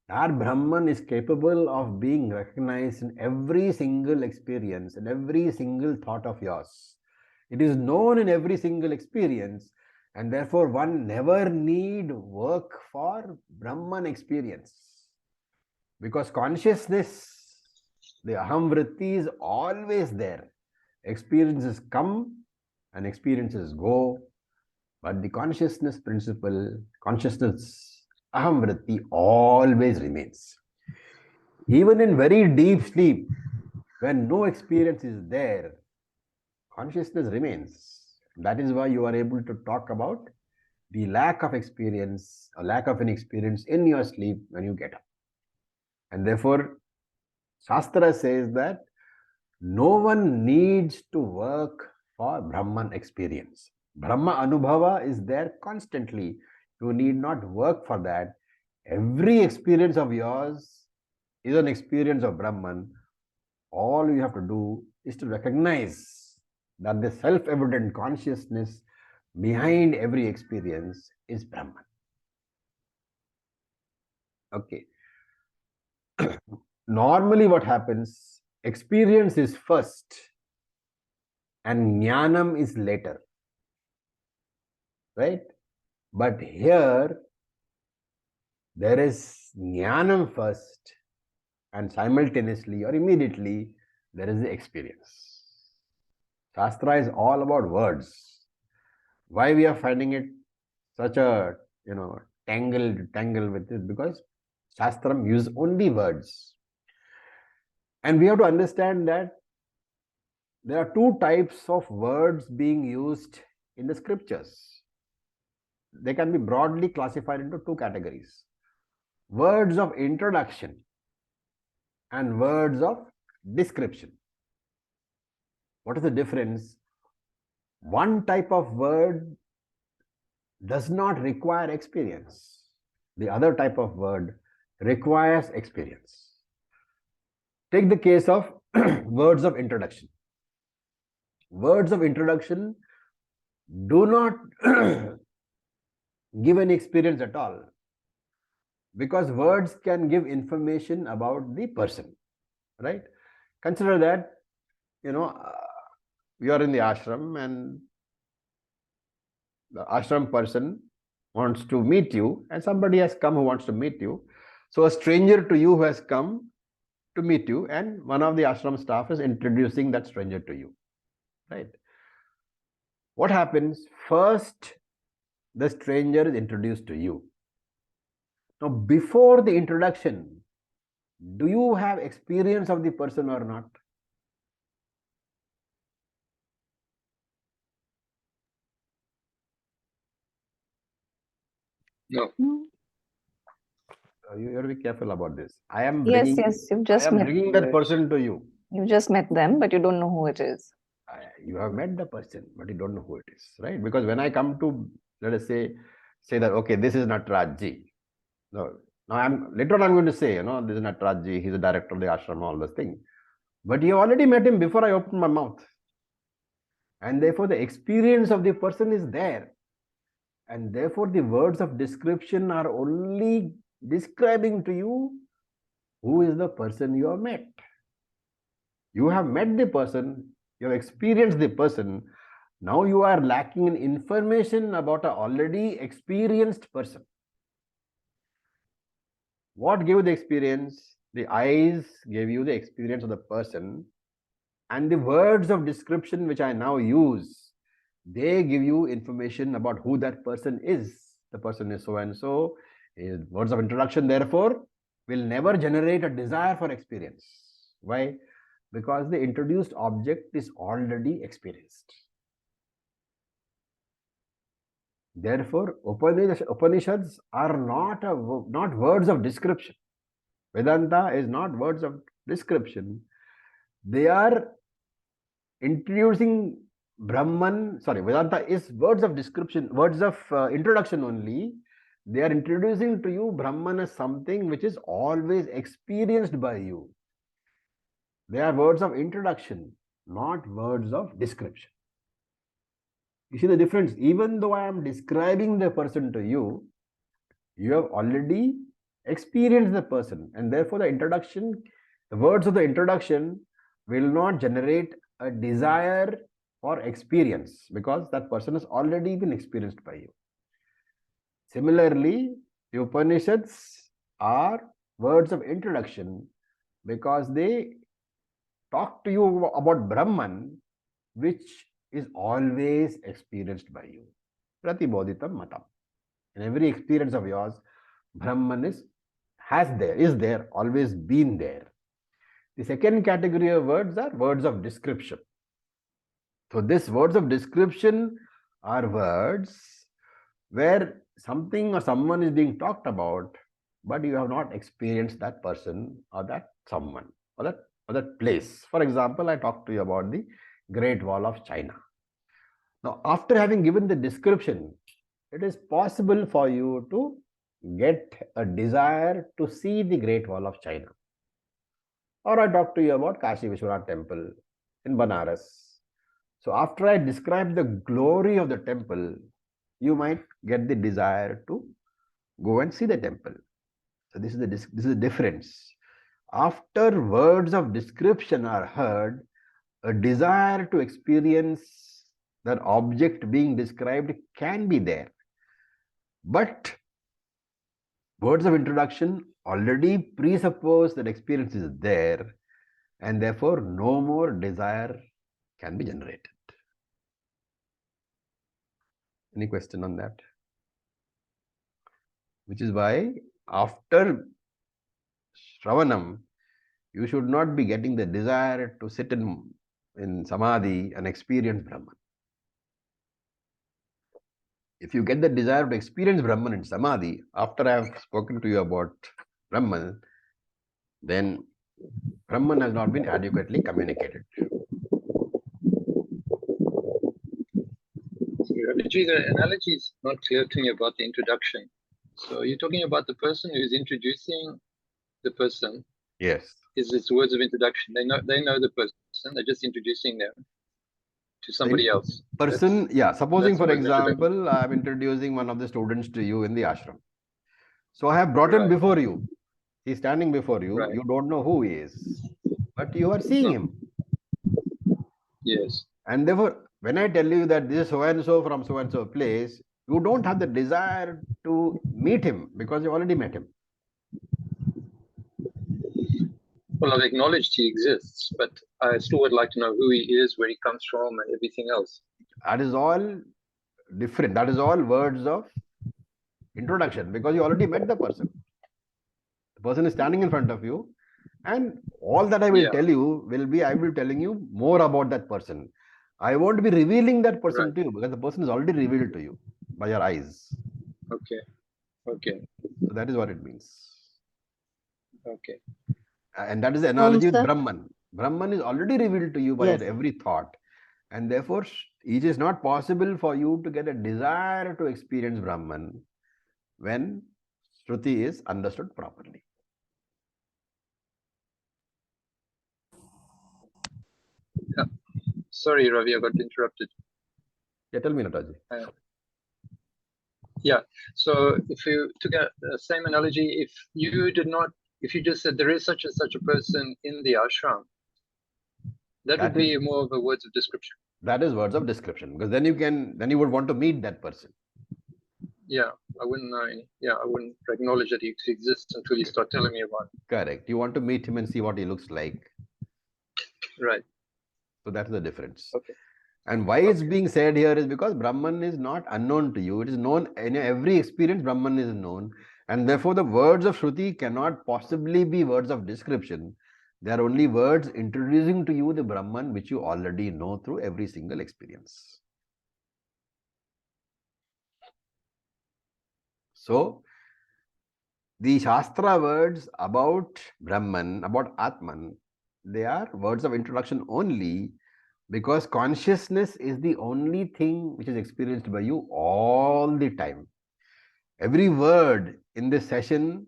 A: That Brahman is capable of being recognized in every single experience, in every single thought of yours. It is known in every single experience, and therefore one never need work for Brahman experience. Because consciousness, the aham vritti is always there. Experiences come and experiences go, but the consciousness principle, consciousness, aham vritti always remains. Even in very deep sleep, when no experience is there, consciousness remains. That is why you are able to talk about the lack of experience, or lack of an experience in your sleep when you get up. And therefore, Shastra says that no one needs to work for Brahman experience. Brahma Anubhava is there constantly. You need not work for that. Every experience of yours is an experience of Brahman. All you have to do is to recognize that the self-evident consciousness behind every experience is Brahman. Okay. Normally what happens, experience is first and jnanam is later, right? But here there is jnanam first and simultaneously or immediately there is the experience. Shastra is all about words. Why we are finding it such a tangle with it? Because Shastram use only words. And we have to understand that there are two types of words being used in the scriptures. They can be broadly classified into two categories. Words of introduction and words of description. What is the difference? One type of word does not require experience. The other type of word requires experience. Take the case of words of introduction. Words of introduction do not give any experience at all, because words can give information about the person, right? Consider that, you are in the ashram and the ashram person wants to meet you, and somebody has come who wants to meet you. So a stranger to you who has come to meet you, and one of the ashram staff is introducing that stranger to you, right? What happens? First, the stranger is introduced to you. Now, before the introduction, do you have experience of the person or not?
H: No.
A: You have to be careful about this. I am
G: Yes,
A: bringing,
G: yes, you've just
A: I am
G: met.
A: bringing that person to you.
G: You just met them, but you don't know who it is.
A: You have met the person, but you don't know who it is, right? Because when I come to, let us say that, okay, this is Natrajji. No, now later on I'm going to say, this is Natrajji, he's the director of the ashram, all those things. But you already met him before I opened my mouth. And therefore the experience of the person is there. And therefore the words of description are only describing to you who is the person you have met. You have met the person, you have experienced the person. Now you are lacking in information about an already experienced person. What gave the experience? The eyes gave you the experience of the person, and the words of description which I now use, they give you information about who that person is. The person is so and so. Words of introduction, therefore, will never generate a desire for experience. Why? Because the introduced object is already experienced. Therefore, Upanishads are not words of description. Vedanta is not words of description. They are introducing Brahman. Sorry, Vedanta is words of description, words of introduction only. They are introducing to you Brahman as something which is always experienced by you. They are words of introduction, not words of description. You see the difference? Even though I am describing the person to you, you have already experienced the person, and therefore the words of the introduction will not generate a desire for experience, because that person has already been experienced by you. Similarly, the Upanishads are words of introduction because they talk to you about Brahman, which is always experienced by you. Pratibodhitam matam. In every experience of yours, Brahman is there, always been there. The second category of words are words of description. So these words of description are words where something or someone is being talked about, but you have not experienced that person or that someone or that place. For example, I talked to you about the Great Wall of China. Now, after having given the description, it is possible for you to get a desire to see the Great Wall of China. Or I talked to you about Kashi Vishwanath temple in Banaras. So after I describe the glory of the temple, you might get the desire to go and see the temple. So this is the difference. After words of description are heard, a desire to experience that object being described can be there. But words of introduction already presuppose that experience is there, and therefore no more desire can be generated. Any question on that? Which is why after Shravanam, you should not be getting the desire to sit in Samadhi and experience Brahman. If you get the desire to experience Brahman in Samadhi, after I have spoken to you about Brahman, then Brahman has not been adequately communicated.
H: Raviji, the analogy is not clear to me about the introduction. So you're talking about the person who is introducing the person.
A: Yes.
H: Is this words of introduction? They know the person. They're just introducing them to somebody else.
A: Person, supposing for
H: the word of
A: example, I am introducing one of the students to you in the ashram. So I have brought him before you. He is standing before you. You don't know who he is, but you are seeing him.
H: Yes.
A: And therefore, when I tell you that this is so and so from so and so place, you don't have the desire to meet him because you already met him.
H: Well, I've acknowledged he exists, but I still would like to know who he is, where he comes from, and everything else.
A: That is all different. That is all words of introduction, because you already met the person. The person is standing in front of you, and all that I will tell you will be, I will be telling you more about that person. I won't be revealing that person to you because the person is already revealed to you by your eyes.
H: Okay. Okay.
A: So that is what it means.
H: Okay.
A: And that is the analogy with Brahman. Brahman is already revealed to you by every thought. And therefore, it is not possible for you to get a desire to experience Brahman when Shruti is understood properly.
H: Yeah. Sorry, Ravi, I got interrupted.
A: Yeah, tell me, Nataji.
H: So if you took the same analogy, if you just said there is such a person in the ashram, that would be more of a words of description.
A: That is words of description, because then you would want to meet that person.
H: yeah, I wouldn't know any. Yeah, I wouldn't acknowledge that he exists until you start telling me about it.
A: Correct. You want to meet him and see what he looks like.
H: Right.
A: So that's the difference.
H: Okay.
A: And why it's being said here is because Brahman is not unknown to you. It is known in every experience. Brahman is known, and therefore the words of Shruti cannot possibly be words of description. They are only words introducing to you the Brahman which you already know through every single experience. So the Shastra words about Brahman, about Atman, they are words of introduction only, because consciousness is the only thing which is experienced by you all the time. Every word in this session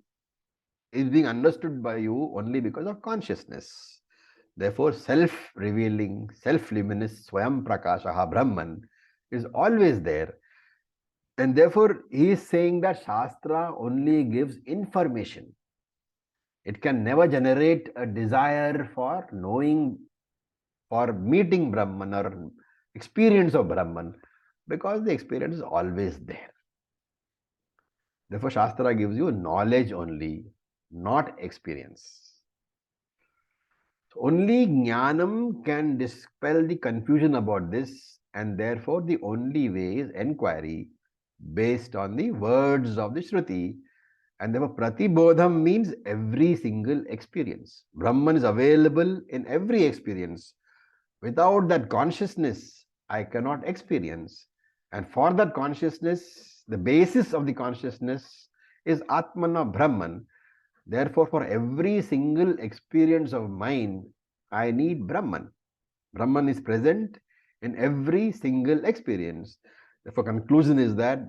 A: is being understood by you only because of consciousness. Therefore, self-revealing, self-luminous Swayam Prakashaha Brahman is always there. And therefore, he is saying that Shastra only gives information. It can never generate a desire for knowing, for meeting Brahman or experience of Brahman, because the experience is always there. Therefore, Shastra gives you knowledge only, not experience. So only Jnanam can dispel the confusion about this, and therefore the only way is enquiry based on the words of the Shruti. And therefore, Pratibodham means every single experience. Brahman is available in every experience. Without that consciousness, I cannot experience. And for that consciousness, the basis of the consciousness is Atmana Brahman. Therefore, for every single experience of mine, I need Brahman. Brahman is present in every single experience. Therefore, conclusion is that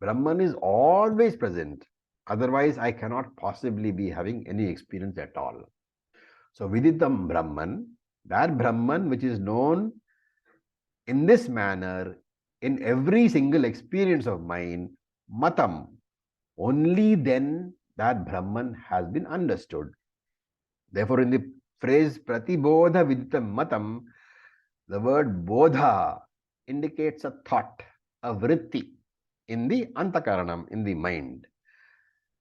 A: Brahman is always present. Otherwise, I cannot possibly be having any experience at all. So, Viditam Brahman, that Brahman which is known in this manner in every single experience of mine, Matam, only then that Brahman has been understood. Therefore, in the phrase Pratibodha Viditam Matam, the word Bodha indicates a thought, a vritti in the Antakaranam, in the mind.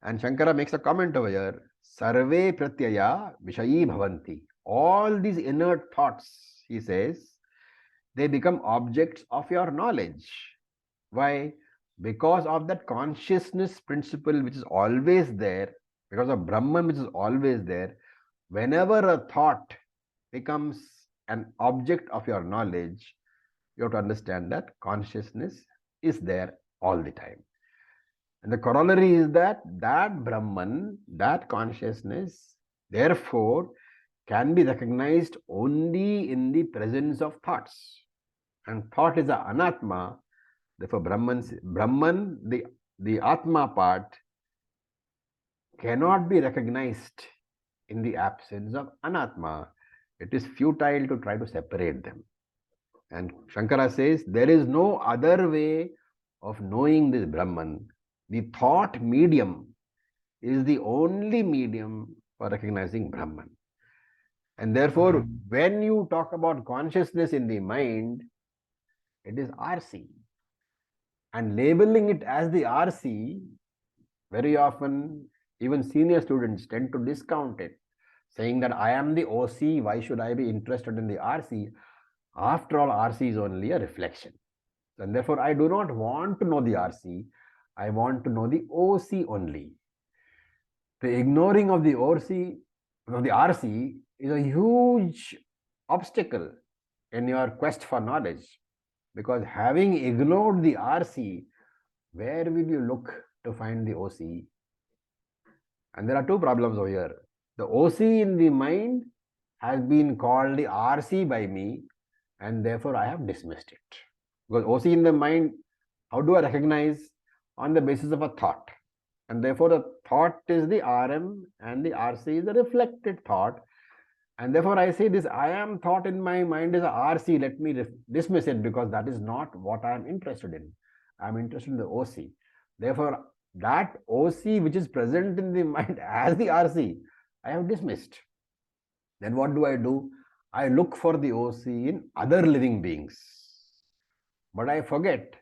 A: And Shankara makes a comment over here, Sarve Pratyaya Vishayi Bhavanti. All these inert thoughts, he says, they become objects of your knowledge. Why? Because of that consciousness principle which is always there, because of Brahman which is always there, whenever a thought becomes an object of your knowledge, you have to understand that consciousness is there all the time. And the corollary is that Brahman, that consciousness, therefore, can be recognized only in the presence of thoughts. And thought is a anatma. Therefore, Brahman, the Atma part, cannot be recognized in the absence of anatma. It is futile to try to separate them. And Shankara says there is no other way of knowing this Brahman. The thought medium is the only medium for recognizing Brahman. And therefore, when you talk about consciousness in the mind, it is RC. And labeling it as the RC, very often, even senior students tend to discount it, saying that I am the OC, why should I be interested in the RC? After all, RC is only a reflection. And therefore, I do not want to know the RC, I want to know the OC only. The ignoring of the RC is a huge obstacle in your quest for knowledge. Because having ignored the RC, where will you look to find the OC? And there are two problems over here. The OC in the mind has been called the RC by me, and therefore I have dismissed it. Because OC in the mind, how do I recognize? On the basis of a thought. And therefore the thought is the RM and the RC is the reflected thought. And therefore I say this I am thought in my mind is a RC, let me dismiss it because that is not what I am interested in. I am interested in the OC. Therefore that OC which is present in the mind as the RC, I have dismissed. Then what do? I look for the OC in other living beings. But I forget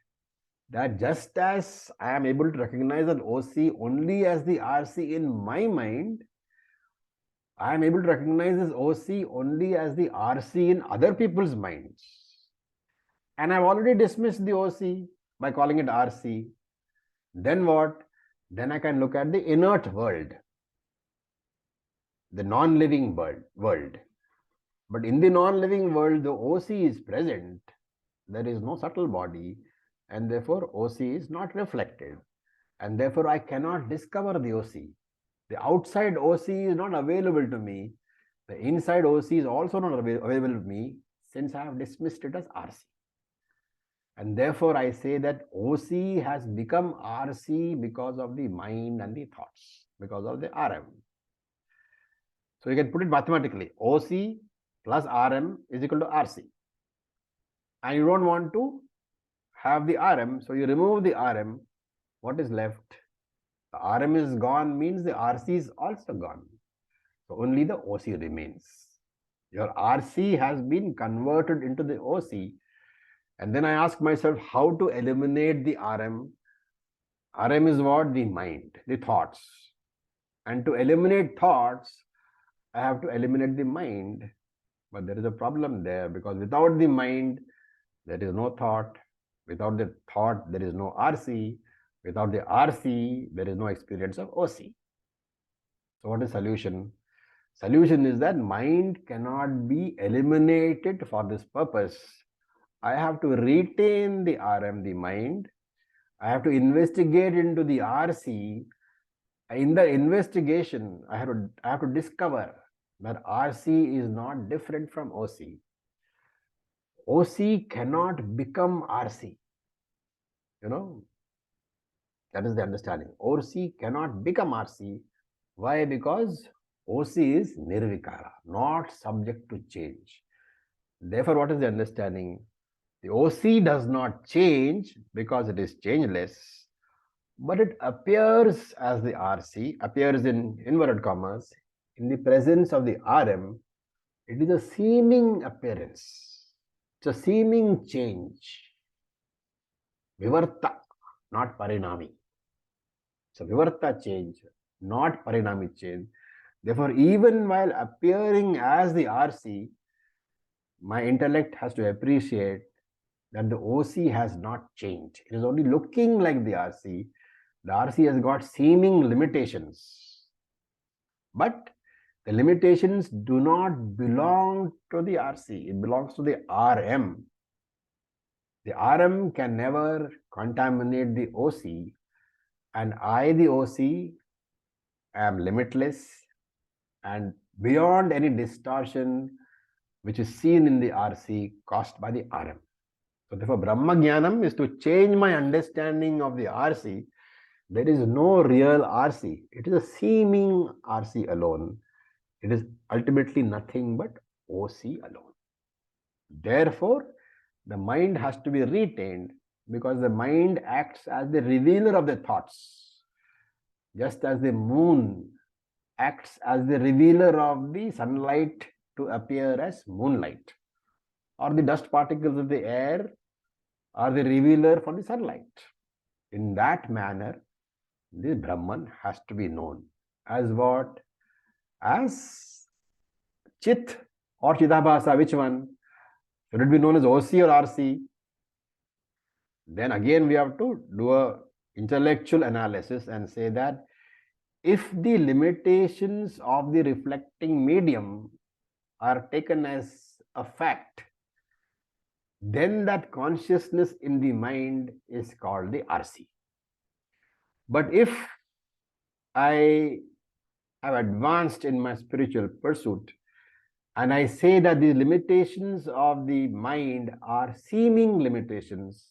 A: that just as I am able to recognize an OC only as the RC in my mind, I am able to recognize this OC only as the RC in other people's minds. And I've already dismissed the OC by calling it RC. Then what? Then I can look at the inert world, the non-living world. But in the non-living world, the OC is present. There is no subtle body, and therefore OC is not reflected. And therefore I cannot discover the OC. The outside OC is not available to me. The inside OC is also not available to me, since I have dismissed it as RC. And therefore I say that OC has become RC because of the mind and the thoughts, because of the RM. So you can put it mathematically. OC plus RM is equal to RC. And you don't want to have the RM, so you remove the RM. What is left? The RM is gone means the RC is also gone. So only the OC remains. Your RC has been converted into the OC. And then I ask myself how to eliminate the RM. RM is what? The mind, the thoughts. And to eliminate thoughts, I have to eliminate the mind. But there is a problem there, because without the mind, there is no thought. Without the thought, there is no RC. Without the RC, there is no experience of OC. So what is solution? Solution is that mind cannot be eliminated for this purpose. I have to retain the RM, the mind. I have to investigate into the RC. In the investigation, I have to discover that RC is not different from OC. OC cannot become RC. That is the understanding. OC cannot become RC. Why? Because OC is nirvikara, not subject to change. Therefore, what is the understanding? The OC does not change because it is changeless, but it appears as the RC, appears in inverted commas, in the presence of the RM. It is a seeming appearance. It's a seeming change. Vivarta, not parinami. So vivarta change, not parinami change. Therefore, even while appearing as the RC, my intellect has to appreciate that the OC has not changed. It is only looking like the RC. The RC has got seeming limitations. But the limitations do not belong to the RC. It belongs to the RM. The RM can never contaminate the OC. And I, the OC, am limitless and beyond any distortion which is seen in the RC caused by the RM. So therefore, Brahma Jnanam is to change my understanding of the RC. There is no real RC. It is a seeming RC alone. It is ultimately nothing but OC alone. Therefore, the mind has to be retained, because the mind acts as the revealer of the thoughts. Just as the moon acts as the revealer of the sunlight to appear as moonlight, or the dust particles of the air are the revealer for the sunlight. In that manner, the Brahman has to be known as what? As Chit or Chidabhasa. Which one? Should it be known as OC or RC? Then again we have to do a intellectual analysis and say that if the limitations of the reflecting medium are taken as a fact, then that consciousness in the mind is called the RC. But if I have advanced in my spiritual pursuit and I say that the limitations of the mind are seeming limitations,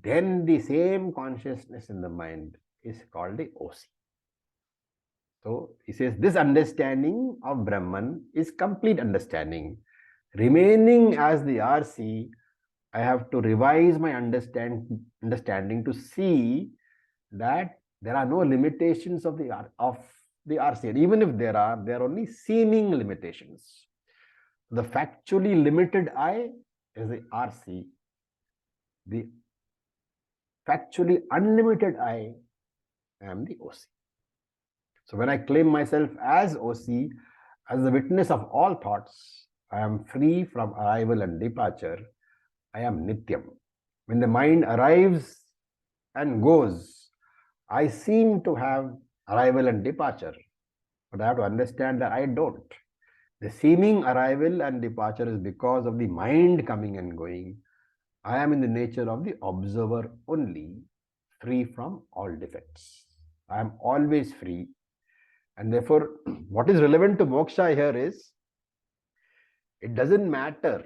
A: then the same consciousness in the mind is called the OC. So he says this understanding of Brahman is complete understanding. Remaining as the RC, I have to revise my understanding to see that there are no limitations of the RC. And even if there are only seeming limitations. The factually limited I is the RC. The factually unlimited I am the OC. So when I claim myself as OC, as the witness of all thoughts, I am free from arrival and departure. I am Nityam. When the mind arrives and goes, I seem to have arrival and departure, but I have to understand that I don't. The seeming arrival and departure is because of the mind coming and going. I am in the nature of the observer only, free from all defects. I am always free. And therefore, what is relevant to moksha here is, it doesn't matter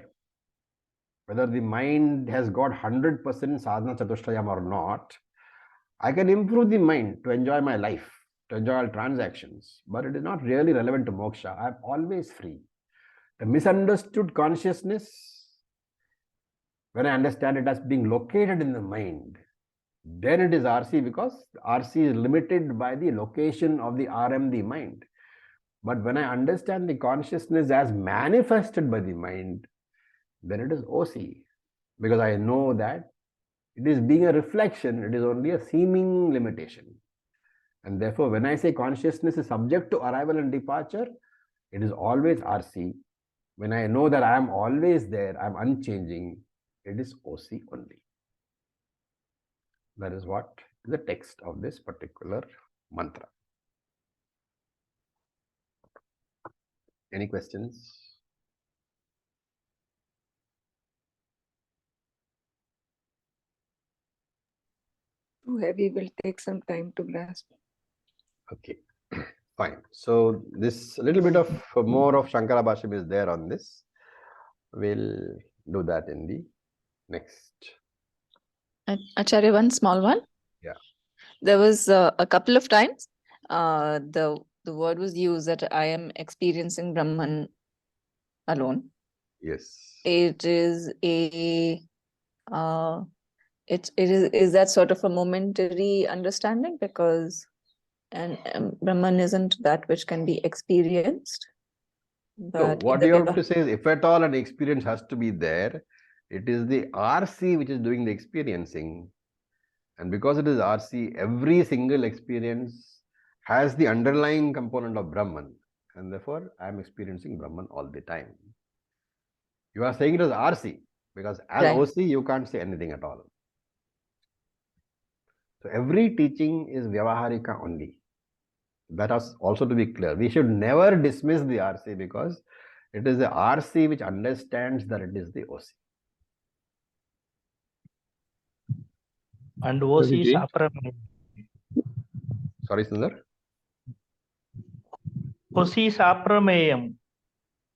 A: whether the mind has got 100% sadhana chatushtayam or not. I can improve the mind to enjoy my life, to enjoy all transactions, but it is not really relevant to moksha. I am always free. The misunderstood consciousness, when I understand it as being located in the mind, then it is RC, because RC is limited by the location of the RM, the mind. But when I understand the consciousness as manifested by the mind, then it is OC, because I know that it is being a reflection, it is only a seeming limitation. And therefore, when I say consciousness is subject to arrival and departure, it is always RC. When I know that I am always there, I am unchanging, it is OC only. That is what is the text of this particular mantra. Any questions?
F: Too heavy, will take some time to grasp.
A: Okay, fine. So this little bit of more of Shankara Bhasham is there on this. We'll do that in the next.
G: Acharya, one small one.
A: Yeah.
G: There was a couple of times the word was used that I am experiencing Brahman alone.
A: Yes.
G: It is a is that sort of a momentary understanding, because Brahman isn't that which can be experienced.
A: So
G: But
A: what you have to say is, if at all an experience has to be there, it is the RC which is doing the experiencing. And because it is RC, every single experience has the underlying component of Brahman. And therefore, I am experiencing Brahman all the time. You are saying it is RC, because as
G: Right.
A: OC, you can't say anything at all. So every teaching is Vyavaharika only. That has also to be clear. We should never dismiss the RC, because it is the RC which understands that it is the OC.
I: And OC is
D: Raviji?
I: aprameya.
A: Sorry, Sundar?
I: OC is aprameyam.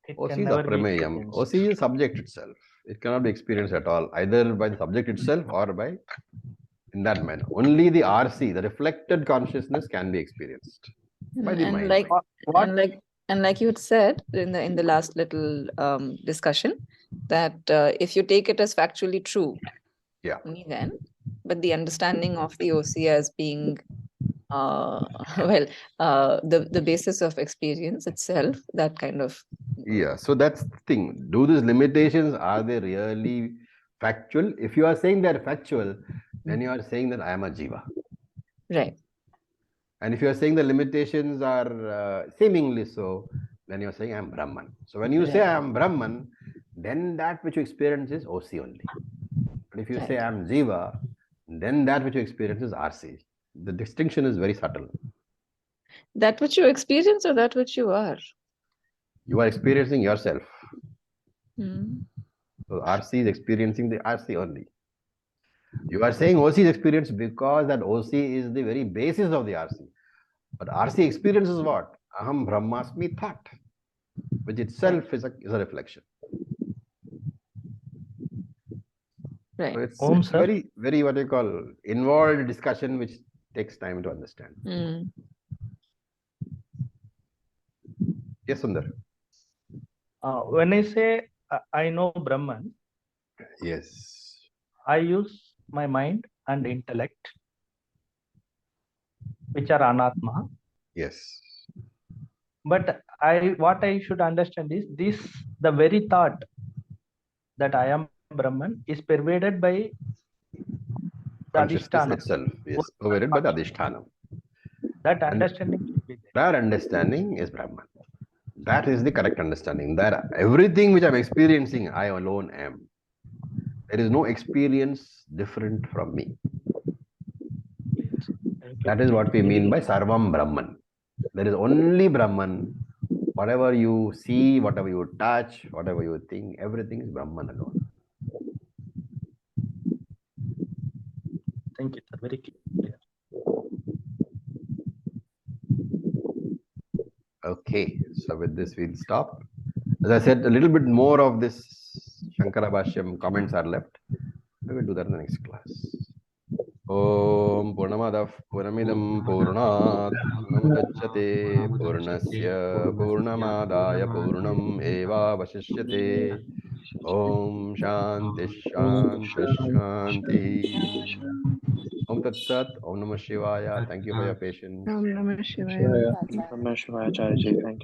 I: It
A: OC
I: can
A: is
I: never be
A: aprameyam.
I: experienced.
A: OC is subject itself. It cannot be experienced at all, either by the subject itself or by in that manner. Only the RC, the reflected consciousness, can be experienced by the mind.
G: And like you had said in the last little discussion, that if you take it as factually true,
A: Yeah.
G: only then, but the understanding of the OC as being the basis of experience itself, that kind of.
A: Yeah, so that's the thing. Do these limitations, are they really factual? If you are saying they're factual, then you are saying that I am a jiva.
G: Right.
A: And if you are saying the limitations are seemingly so, then you are saying I am Brahman. So when you say I am Brahman, then that which you experience is OC only. But if you say I am jiva, then that which you experience is RC. The distinction is very subtle.
G: That which you experience or that which you are?
A: You are experiencing yourself.
G: Hmm.
A: So RC is experiencing the RC only. You are saying OC is experience because that OC is the very basis of the RC. But RC experience is what? Aham Brahmasmi thought, which itself is a reflection.
G: Right.
A: So it's
I: Sir.
A: very, very what you call involved discussion, which takes time to understand. Yes, Sundar.
I: When I say I know Brahman,
A: Yes.
I: I use my mind and intellect, which are anatma.
A: Yes.
I: But what I should understand is the very thought that I am Brahman is pervaded by
A: consciousness
I: Adhisthana.
A: itself is pervaded by the Adhisthana.
I: That
A: And
I: understanding should be there.
A: that understanding is Brahman. That is the correct understanding. That everything which I'm experiencing, I alone am. There is no experience different from me. That is what we mean by Sarvam Brahman. There is only Brahman. Whatever you see, whatever you touch, whatever you think, everything is Brahman alone.
I: Thank you, sir. Very clear.
A: Okay, so with this we'll stop. As I said, a little bit more of this Shankara Bhashyam comments are left. We will do that in the next class. Om Purnamadav Purnamidam Purnat Purnamudachyate Purnasya Purnamadaya Purnam Eva Vasishyate. Om Shanti Shanti Shanti. Om Tat Sat. Om Namah Shivaya. Thank you for your patience.
F: Om Namah Shivaya.
D: Namaste, Acharya ji. Thank you.